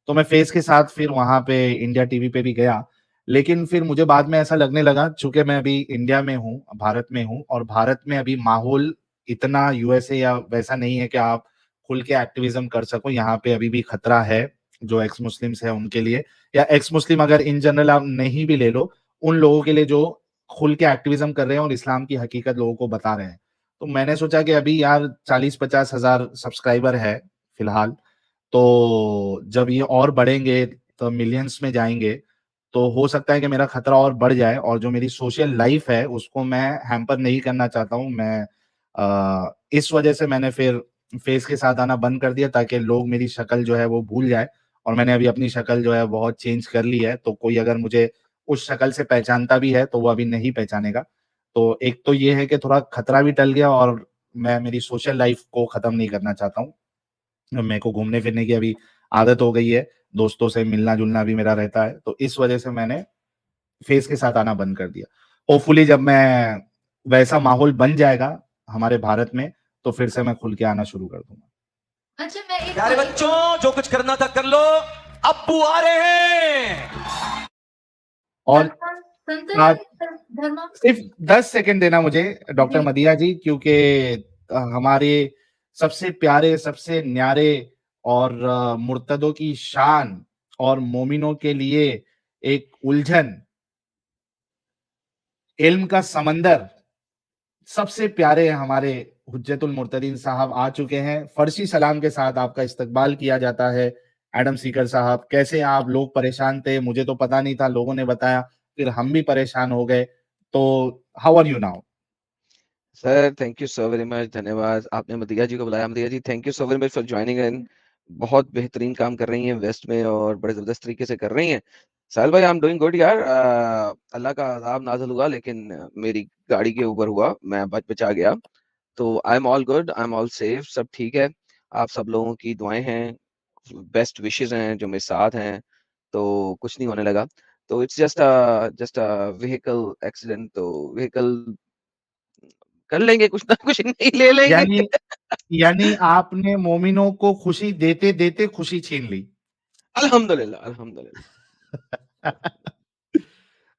[SPEAKER 2] तो मैं फेस के साथ फिर वहाँ पे इंडिया टीवी पे भी गया, लेकिन फिर मुझे बाद में ऐसा लगने लगा चूँकि मैं अभी इंडिया में हूँ, भारत में हूँ और भारत में अभी माहौल इतना यूएसए या वैसा नहीं है कि आप खुल के एक्टिविज़्म कर सको। यहाँ पे अभी भी खतरा है, जो एक्स मुस्लिम्स हैं उनके लिए या एक्स मुस्लिम अगर इन जनरल आप नहीं भी ले लो, उन लोगों के लिए जो खुल के एक्टिविज़्म कर रहे हैं और इस्लाम की हकीकत लोगों को बता रहे हैं। तो मैंने सोचा कि अभी यार 40-50 हज़ार सब्सक्राइबर है फिलहाल, तो जब ये और बढ़ेंगे तो मिलियंस में जाएँगे, तो हो सकता है कि मेरा खतरा और बढ़ जाए और जो मेरी सोशल लाइफ़ है उसको मैं हैम्पर नहीं करना चाहता हूँ। मैं इस वजह से मैंने फिर फेस के साथ आना बंद कर दिया ताकि लोग मेरी शक्ल जो है वो भूल जाएँ और मैंने अभी अपनी शक्ल जो है बहुत चेंज कर ली है, तो कोई अगर मुझे उस शक्ल से पहचानता भी है, तो वो अभी नहीं पहचानेगा। तो एक तो ये है कि थोड़ा खतरा भी टल गया और मैं मेरी सोशल लाइफ़ को ख़त्म नहीं करना चाहता हूँ। मेरे को घूमने-फिरने की अभी आदत हो गई है, दोस्तों से मिलना-जुलना भी मेरा रहता है, तो इस वजह से मैंने फेस के साथ आना बंद कर दिया। होपफुली जब मैं वैसा माहौल बन जाएगा हमारे भारत में, तो फिर से मैं खुल के आना शुरू कर दूँगा।
[SPEAKER 3] अच्छा, मैं एक
[SPEAKER 7] प्यारे बच्चों, जो कुछ करना था कर लो, अब्बू आ रहे हैं।
[SPEAKER 2] और आप
[SPEAKER 3] सनातन धर्म
[SPEAKER 2] सिर्फ़ 10 सेकंड देना मुझे डॉक्टर
[SPEAKER 3] जी।
[SPEAKER 2] मदीहा जी क्योंकि हमारे सबसे प्यारे, सबसे न्यारे और मुर्तदों की शान और मोमिनों के लिए एक उलझन, इल्म का समंदर, सबसे प्यारे हमारे हुज्जतुल मुर्तदीन साहब आ चुके हैं। फ़र्शी सलाम के साथ आपका इस्तकबाल किया जाता है। एडम सीकर साहब, कैसे हैं आप? लोग परेशान थे, मुझे तो पता नहीं था, लोगों ने बताया, फिर हम भी परेशान हो गए। तो how are you now?
[SPEAKER 5] Sir thank you so very much, धन्यवाद आपने मदिया जी को बुलाया। Madiha ji thank you so very much for joining in. बहुत बेहतरीन काम कर रही हैं वेस्ट में और बड़े ज़बरदस्त तरीके से कर रही हैं। साहिल भाई आई एम डूइंग गुड यार। अल्लाह का अज़ाब नाज़िल हुआ लेकिन मेरी गाड़ी के ऊपर हुआ, मैं बच-बचा गया। तो I am all good, I am all safe, सब ठीक है। आप सब लोगों की दुआएँ हैं, बेस्ट विशेज़ हैं जो मेरे साथ हैं, तो कुछ नहीं होने लगा। तो it's just a vehicle accident, तो व्हीकल कर लेंगे कुछ ना कुछ नहीं ले लेंगे।
[SPEAKER 2] यानी यानी आपने मोमिनों को खुशी देते-देते खुशी छीन ली।
[SPEAKER 5] अल्हम्दुलिल्लाह, अल्हम्दुलिल्लाह।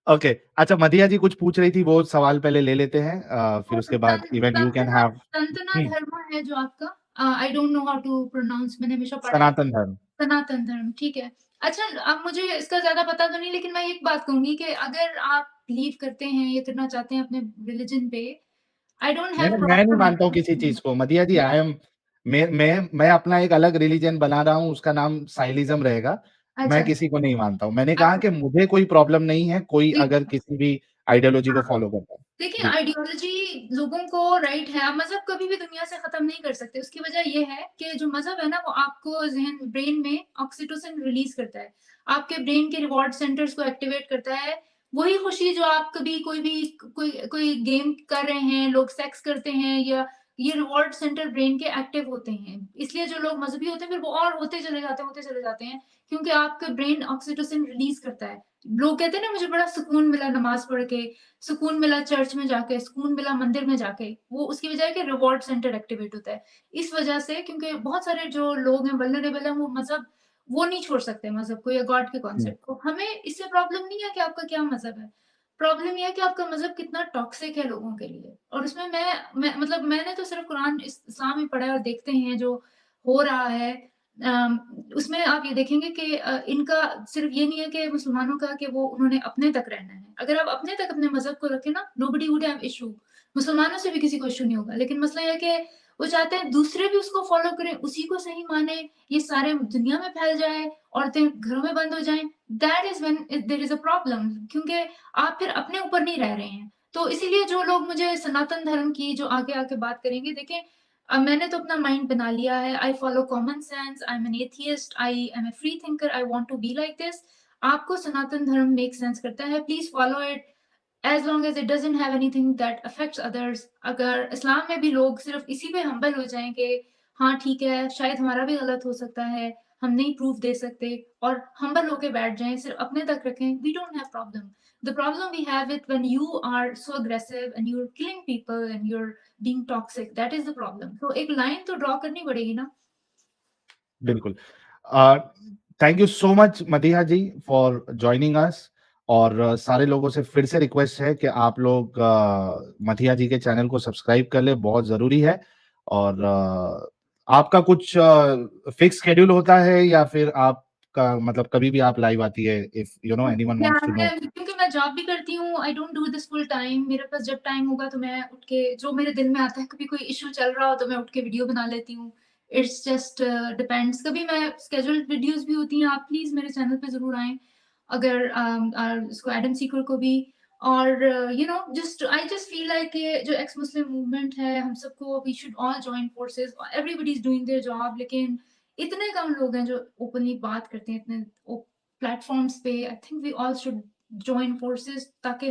[SPEAKER 2] ओके, अच्छा मदीहा जी कुछ पूछ रही थी, वो सवाल पहले ले लेते हैं फिर उसके बाद even you can have
[SPEAKER 3] Sanatana
[SPEAKER 2] hmm,
[SPEAKER 3] धर्म है जो आपका, I don't know how to pronounce, मैंने हमेशा पढ़ा है।
[SPEAKER 2] सनातन धर्म।
[SPEAKER 3] सनातन धर्म, ठीक है। अच्छा, अब मुझे इसका ज़्यादा पता तो नहीं, लेकिन मैं एक बात कहूँगी कि अगर आप बिलीव करते हैं या करना चाहते हैं अपने रिलिजन पे, आई डोंट
[SPEAKER 2] नहीं,
[SPEAKER 3] हैव
[SPEAKER 2] नहीं, मैं नहीं
[SPEAKER 3] प्रॉब्लम।
[SPEAKER 2] मानता हूँ किसी चीज़ को। मदीहा जी, आई एम मैं अपना एक अलग रिलीजन बना रहा हूँ, उसका नाम साइलिज़्म रहेगा। मैं
[SPEAKER 3] अच्छा,
[SPEAKER 2] किसी को नहीं मानता हूँ। मैंने कहा
[SPEAKER 3] अच्छा।
[SPEAKER 2] कि मुझे कोई प्रॉब्लम नहीं है, कोई
[SPEAKER 3] जी,
[SPEAKER 2] अगर किसी भी आइडियोलॉजी को
[SPEAKER 3] हाँ।
[SPEAKER 2] फ़ॉलो करता है।
[SPEAKER 3] देखिए,
[SPEAKER 2] जी,
[SPEAKER 3] आइडियोलॉजी लोगों को राइट है, आप मज़हब कभी भी दुनिया से ख़त्म नहीं कर सकते। उसकी वजह ये है कि जो मज़हब है ना, वो आपको ज़हन ब्रेन में ऑक्सीटोसिन रिलीज़ करता है। आपके ब्रेन के रिवॉर्ड सेंटर्स को एक्टिवेट करता है। वही खुशी जो आप कभी कोई भी कोई कोई गेम कर रहे हैं, लोग सेक्स करते हैं, या ये रिवॉर्ड सेंटर ब्रेन के एक्टिव होते हैं। इसलिए जो लोग मज़हबी होते हैं, फिर वो और होते चले जाते हैं, क्योंकि आपका ब्रेन ऑक्सीटोसिन रिलीज़ करता है। लोग कहते हैं ना, मुझे बड़ा सुकून मिला नमाज़ पढ़ के, सुकून मिला चर्च में जाके, सुकून मिला मंदिर में जाके, वो उसकी वजह है कि रिवॉर्ड सेंटर एक्टिवेट होता है। इस वजह से, क्योंकि बहुत सारे जो लोग हैं वल्नरेबल हैं, वो मज़हब वो नहीं छोड़ सकते मज़हब को या गॉड के
[SPEAKER 2] हुँ,
[SPEAKER 3] कॉन्सेप्ट को। हमें इससे प्रॉब्लम नहीं है कि आपका क्या मज़हब है। प्रॉब्लम ये है कि आपका मज़हब कितना टॉक्सिक है लोगों के लिए। और उसमें मैं मतलब मैंने तो सिर्फ़ कुरान इस्लाम ही पढ़ा है, और देखते हैं जो हो रहा है। अम, उसमें आप ये देखेंगे कि इनका सिर्फ़ ये नहीं है कि मुसलमानों का कि वो उन्होंने अपने तक रहना है। अगर आप अपने तक अपने मज़हब को रखें ना, नोबडी वुड हैव इश्यू। मुसलमानों से भी किसी को इश्यू नहीं होगा। लेकिन मसला ये है कि वो चाहते हैं दूसरे भी उसको फ़ॉलो करें, उसी को सही मानें, ये सारे दुनिया में फैल जाए, औरतें घरों में बंद हो जाएँ। That is when there is a problem, क्योंकि आप फिर अपने ऊपर नहीं रह रहे हैं। तो इसीलिए जो लोग मुझे सनातन धर्म की जो आगे आके बात करेंगे, देखें, मैंने तो अपना माइंड बना लिया है। I follow common sense, I am an atheist, I am a free thinker, I want to be like this. आपको सनातन धर्म मेक सेंस करता है, please follow it, as long as it doesn't have anything that affects others. अगर इस्लाम में भी लोग सिर्फ़ इसी पे हम्बल हो जाएँ कि हाँ, ठीक है, शायद हमारा भी गलत हो सकता है, हम नहीं प्रूफ़ दे सकते, और हम्बल होके बैठ जाएँ, सिर्फ़ अपने तक रखें, we don't have problem. The problem we have it when you are so aggressive and you're killing people and you're being toxic. That is the problem. तो एक लाइन तो ड्रॉ करनी पड़ेगी ना।
[SPEAKER 2] बिल्कुल। Uh, thank you so much Madiha ji for joining us. और सारे लोगों से फिर से रिक्वेस्ट है कि आप लोग मदीहा जी के चैनल को सब्सक्राइब कर लें, बहुत ज़रूरी है। और आपका कुछ फिक्स शेड्यूल होता है या फिर आपका मतलब कभी भी आप लाइव आती है, इफ यू नो एनीवन
[SPEAKER 3] या
[SPEAKER 2] वांट्स टू नो?
[SPEAKER 3] मैं, क्योंकि मैं जॉब भी करती हूँ, I don't do this full time. मेरे पास जब टाइम होगा तो मैं उठ के, जो मेरे दिल में आता है, कभी कोई इश्यू चल रहा हो तो मैं उठ के वीडियो बना लेती हूँ। It's just depends. कभी मैं स्केड्यूल्ड वीडियोज़ भी होती हैं, आप प्लीज़ मेरे चैनल पे ज़रूर आएँ। अगर इसको एडम सीकर को भी, और just I just feel like कि जो एक्स मुस्लिम मूवमेंट है, हम सबको we should all join forces. Everybody is doing their job, लेकिन इतने कम लोग हैं जो ओपनली बात करते हैं इतने प्लेटफॉर्म्स पे। I think we all should join forces, ताकि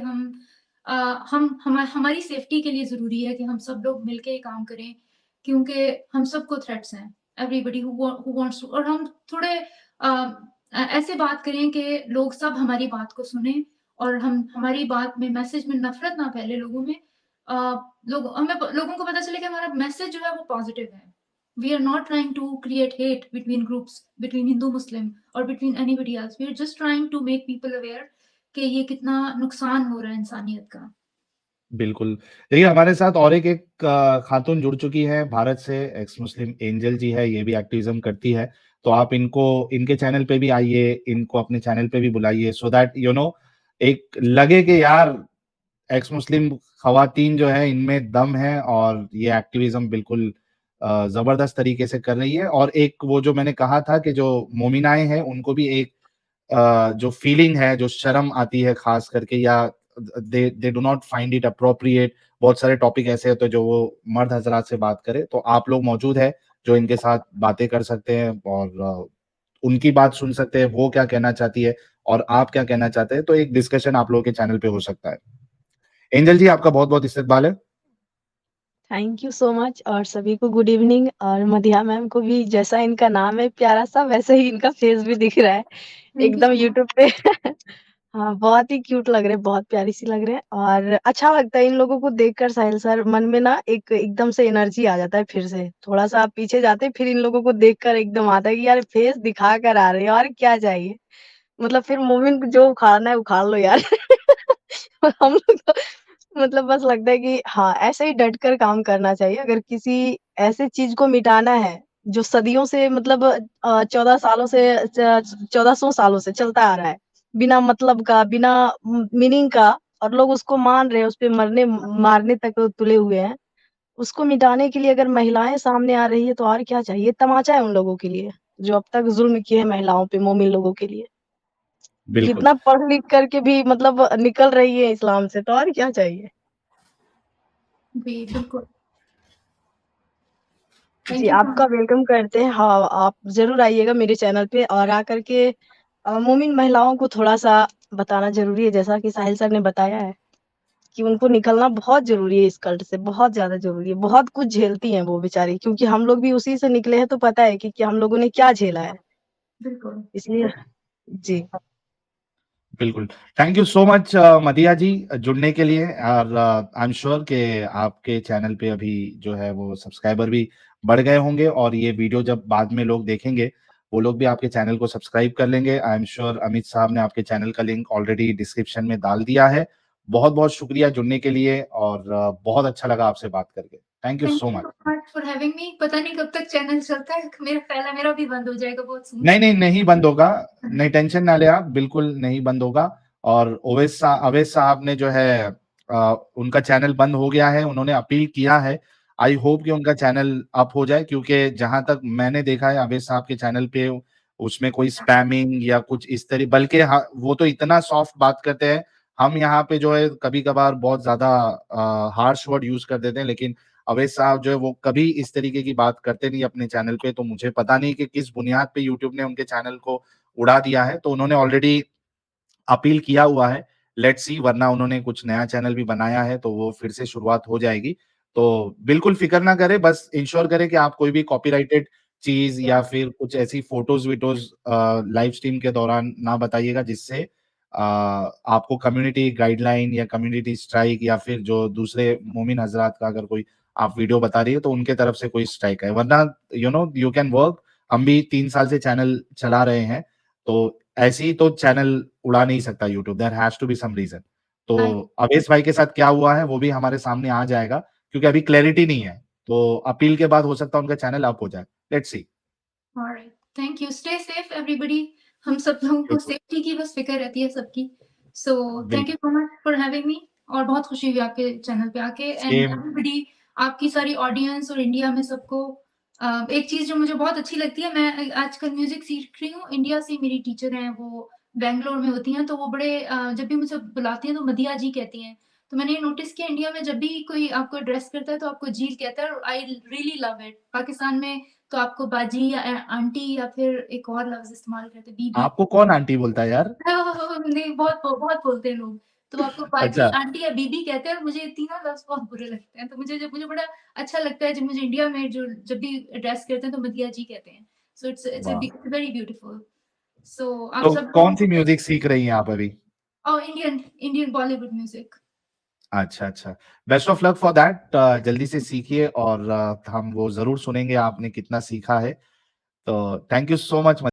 [SPEAKER 3] हमारी सेफ्टी के लिए ज़रूरी है कि हम सब लोग मिलके ये काम करें, क्योंकि हम सबको थ्रेट्स हैं। एवरीबॉडी हू वांट्स टू, और हम थोड़े ऐसे बात करें कि लोग सब हमारी बात को सुने, और हम हमारी बात में, मैसेज में नफरत ना फैले लोगों में। लोगों को पता चले कि हमारा मैसेज जो है वो पॉजिटिव है। We are not trying to create hate between groups, between Hindu Muslim और between anybody else. We are just trying to make people aware कि ये कितना नुकसान हो रहा है इंसानियत का।
[SPEAKER 2] बिल्कुल। देखिए, हमारे साथ और एक खातून जुड़ चुकी हैं भारत से, एक्स मुस्लिम एंजल जी है, ये भी एक्टिविज़्म करती है। तो आप इनको इनके चैनल पे भी आइए, इनको अपने चैनल पे भी बुलाइए, सो दैट एक लगे कि यार एक्स मुस्लिम ख़वातीन जो है इनमें दम है और ये एक्टिविज़्म बिल्कुल ज़बरदस्त तरीके से कर रही है। और एक वो जो मैंने कहा था कि जो मोमिनाएँ हैं उनको भी एक जो फीलिंग है, जो शर्म आती है ख़ास करके, या they they do not find it appropriate, बहुत सारे टॉपिक ऐसे होते हैं जो वो मर्द हज़रात से बात करें, तो आप लोग मौजूद हैं, जो इनके साथ बातें कर सकते हैं और उनकी बात सुन सकते हैं, वो क्या कहना चाहती है और आप क्या कहना चाहते हैं, तो एक डिस्कशन आप लोगों के चैनल पे हो सकता है। एंजल जी, आपका बहुत-बहुत इस्तकबाल है।
[SPEAKER 8] थैंक यू सो मच और सभी को गुड इवनिंग और मदिहा मैम को भी जैसा इनका नाम है प्यारा सा वैसे ही इनका फेस भी दिख रहा है
[SPEAKER 3] थैंक यू
[SPEAKER 8] एकदम
[SPEAKER 3] सो मच।
[SPEAKER 8] यूट्यूब पे हाँ बहुत ही क्यूट लग रहे हैं बहुत प्यारी सी लग रहे हैं और अच्छा लगता है इन लोगों को देखकर साहिल सर मन में ना एक एकदम से एनर्जी आ जाता है फिर से थोड़ा सा आप पीछे जाते हैं फिर इन लोगों को देखकर एकदम आता है कि यार फेस दिखा कर आ रहे हैं और क्या चाहिए मतलब फिर मोमेंट जो उखाड़ना है उखाड़ लो यार हम लोग तो मतलब बस लगता है कि हाँ, ऐसे ही डट कर काम करना चाहिए। अगर किसी ऐसे चीज़ को मिटाना है, जो सदियों से मतलब 14 सालों से 1400 सालों से चलता आ रहा है, बिना मतलब का, बिना मीनिंग का, और लोग उसको मान रहे हैं, उस पे मरने मारने तक तुले हुए हैं। उसको मिटाने के लिए अगर महिलाएँ सामने आ रही है तो और क्या चाहिए? तमाचा है उन लोगों के लिए, जो अब तक ज़ुल्म किए हैं महिलाओं पे, मोमिन लोगों के लिए।
[SPEAKER 2] बिल्कुल।
[SPEAKER 8] कितना पढ़ लिख कर के भी मतलब निकल रही है इस्लाम से, तो और क्या चाहिए?
[SPEAKER 3] जी, बिल्कुल।
[SPEAKER 8] जी,
[SPEAKER 3] थैंक यू सो
[SPEAKER 8] आपका
[SPEAKER 3] मच।
[SPEAKER 8] वेलकम करते हैं। हाँ, आप ज़रूर आइएगा मेरे चैनल पे और आकर के मोमिन महिलाओं को थोड़ा-सा बताना ज़रूरी है, जैसा कि साहिल सर ने बताया है कि उनको निकलना बहुत ज़रूरी है इस कल्ट से, बहुत ज़्यादा ज़रूरी है। बहुत कुछ झेलती हैं वो बेचारी, क्योंकि हम लोग भी उसी से निकले हैं तो पता है कि हम लोगों ने क्या झेला है।
[SPEAKER 3] बिल्कुल।
[SPEAKER 8] इसलिए जी,
[SPEAKER 2] बिल्कुल। Thank you so much Madiha ji जुड़ने के लिए और आई एम श्योर कि आपके चैनल पे अभी जो है वो सब्सक्राइबर भी बढ़ गए होंगे और ये वीडियो जब बाद में लोग देखेंगे, वो लोग भी आपके चैनल को सब्सक्राइब कर लेंगे। आई एम श्योर अमित साहब ने आपके चैनल का लिंक ऑलरेडी डिस्क्रिप्शन में डाल दिया है। बहुत-बहुत शुक्रिया जुड़ने के लिए और बहुत अच्छा लगा आपसे बात करके। Thank you
[SPEAKER 3] thank
[SPEAKER 2] so
[SPEAKER 3] you
[SPEAKER 2] much.
[SPEAKER 3] So much for having me. पता नहीं कब तक चैनल चलता है। मेरा ख्याल है मेरा भी बंद हो जाएगा बहुत सून।
[SPEAKER 2] नहीं, नहीं, नहीं बंद होगा। नहीं टेंशन ना लें आप, बिल्कुल नहीं बंद होगा और अवैध साहब ने जो है उनका चैनल बंद हो गया है, उन्होंने अपील किया है। आई होप कि उनका चैनल अप हो जाए क्योंकि जहाँ तक मैंने देखा है अवैध साहब के चैनल पे उसमें कोई स्पैमिंग या कुछ इस तरह बल्कि वो तो इतना सॉफ्ट बात करते हैं, हम यहाँ पे जो है कभी-कभार बहुत ज़्यादा हार्श वर्ड यूज़ कर देते हैं लेकिन अवैध साहब जो है वो कभी इस तरीके की बात करते नहीं अपने चैनल पे, तो मुझे पता नहीं कि किस बुनियाद पे यूट्यूब ने उनके चैनल को उड़ा दिया है। तो उन्होंने ऑलरेडी अपील किया हुआ है। लेट्स सी वरना उन्होंने कुछ नया चैनल भी बनाया है तो वो फिर से शुरुआत हो जाएगी। तो बिल्कुल फ़िक्र ना करें, बस इंश्योर करें कि आप कोई भी कॉपीराइटेड चीज़ या फिर कुछ ऐसी फ़ोटोज़-वीटोज़ लाइव स्ट्रीम के दौरान ना बताइएगा जिससे आपको कम्युनिटी गाइडलाइन या कम्युनिटी स्ट्राइक या फिर जो दूसरे मोमिन हज़रात का अगर कोई आप वीडियो बता रही है तो उनके तरफ से कोई स्ट्राइक है। वरना यू कैन वर्क। हम भी 3 साल से चैनल चला रहे हैं, तो ऐसे ही तो चैनल उड़ा नहीं सकता YouTube, there has to be some reason. तो
[SPEAKER 3] आई
[SPEAKER 2] अवेश भाई के साथ क्या हुआ है वो भी हमारे सामने आ जाएगा क्योंकि अभी क्लैरिटी नहीं है। तो अपील के बाद हो सकता है उनका चैनल अप हो जाए। Let's see.
[SPEAKER 3] Alright. Thank you. Stay safe everybody. हम सब लोगों को
[SPEAKER 2] बिल्कुल,
[SPEAKER 3] सेफ्टी की बस फ़िक्र रहती है सबकी। सो थैंक यू
[SPEAKER 2] बिल्कुल।
[SPEAKER 3] सो मच फॉर हैविंग मी और बहुत खुशी हुई आपके चैनल पे आके एंड
[SPEAKER 2] सेम
[SPEAKER 3] एवरीबॉडी आपकी सारी ऑडियंस और इंडिया में सबको एक चीज़ जो मुझे बहुत अच्छी लगती है, मैं आजकल म्यूज़िक सीख रही हूँ। इंडिया से मेरी टीचर हैं, वो बैंगलोर में होती हैं, तो वो बड़े जब भी मुझे बुलाती हैं तो मदीहा जी कहती हैं। तो मैंने ये नोटिस किया इंडिया में जब भी कोई आपको एड्रेस करता है तो आपको जी कहता है और I really love it. Pakistan में तो आपको बाजी या आंटी या फिर एक और लफ्ज़ इस्तेमाल करते हैं बीबी।
[SPEAKER 2] आपको कौन आंटी बोलता है यार?
[SPEAKER 3] नहीं बहुत बोलते हैं लोग। तो आपको बाजी,
[SPEAKER 2] अच्छा,
[SPEAKER 3] आंटी या बीबी कहते हैं और मुझे ये तीनों लफ्ज़ बहुत बुरे लगते हैं। तो मुझे बड़ा अच्छा लगता है जब मुझे इंडिया में जो जब भी एड्रेस करते हैं तो मदीहा जी कहते हैं। सो
[SPEAKER 2] वाह!
[SPEAKER 3] It's very beautiful. सो आप
[SPEAKER 2] तो
[SPEAKER 3] सब लोगों
[SPEAKER 2] कौन-सी म्यूज़िक सीख रही हैं आप अभी?
[SPEAKER 3] Indian Indian Bollywood music.
[SPEAKER 2] अच्छा, अच्छा। Best of luck for that जल्दी से सीखिए और हम वो ज़रूर सुनेंगे आपने कितना सीखा है। तो थैंक यू सो मच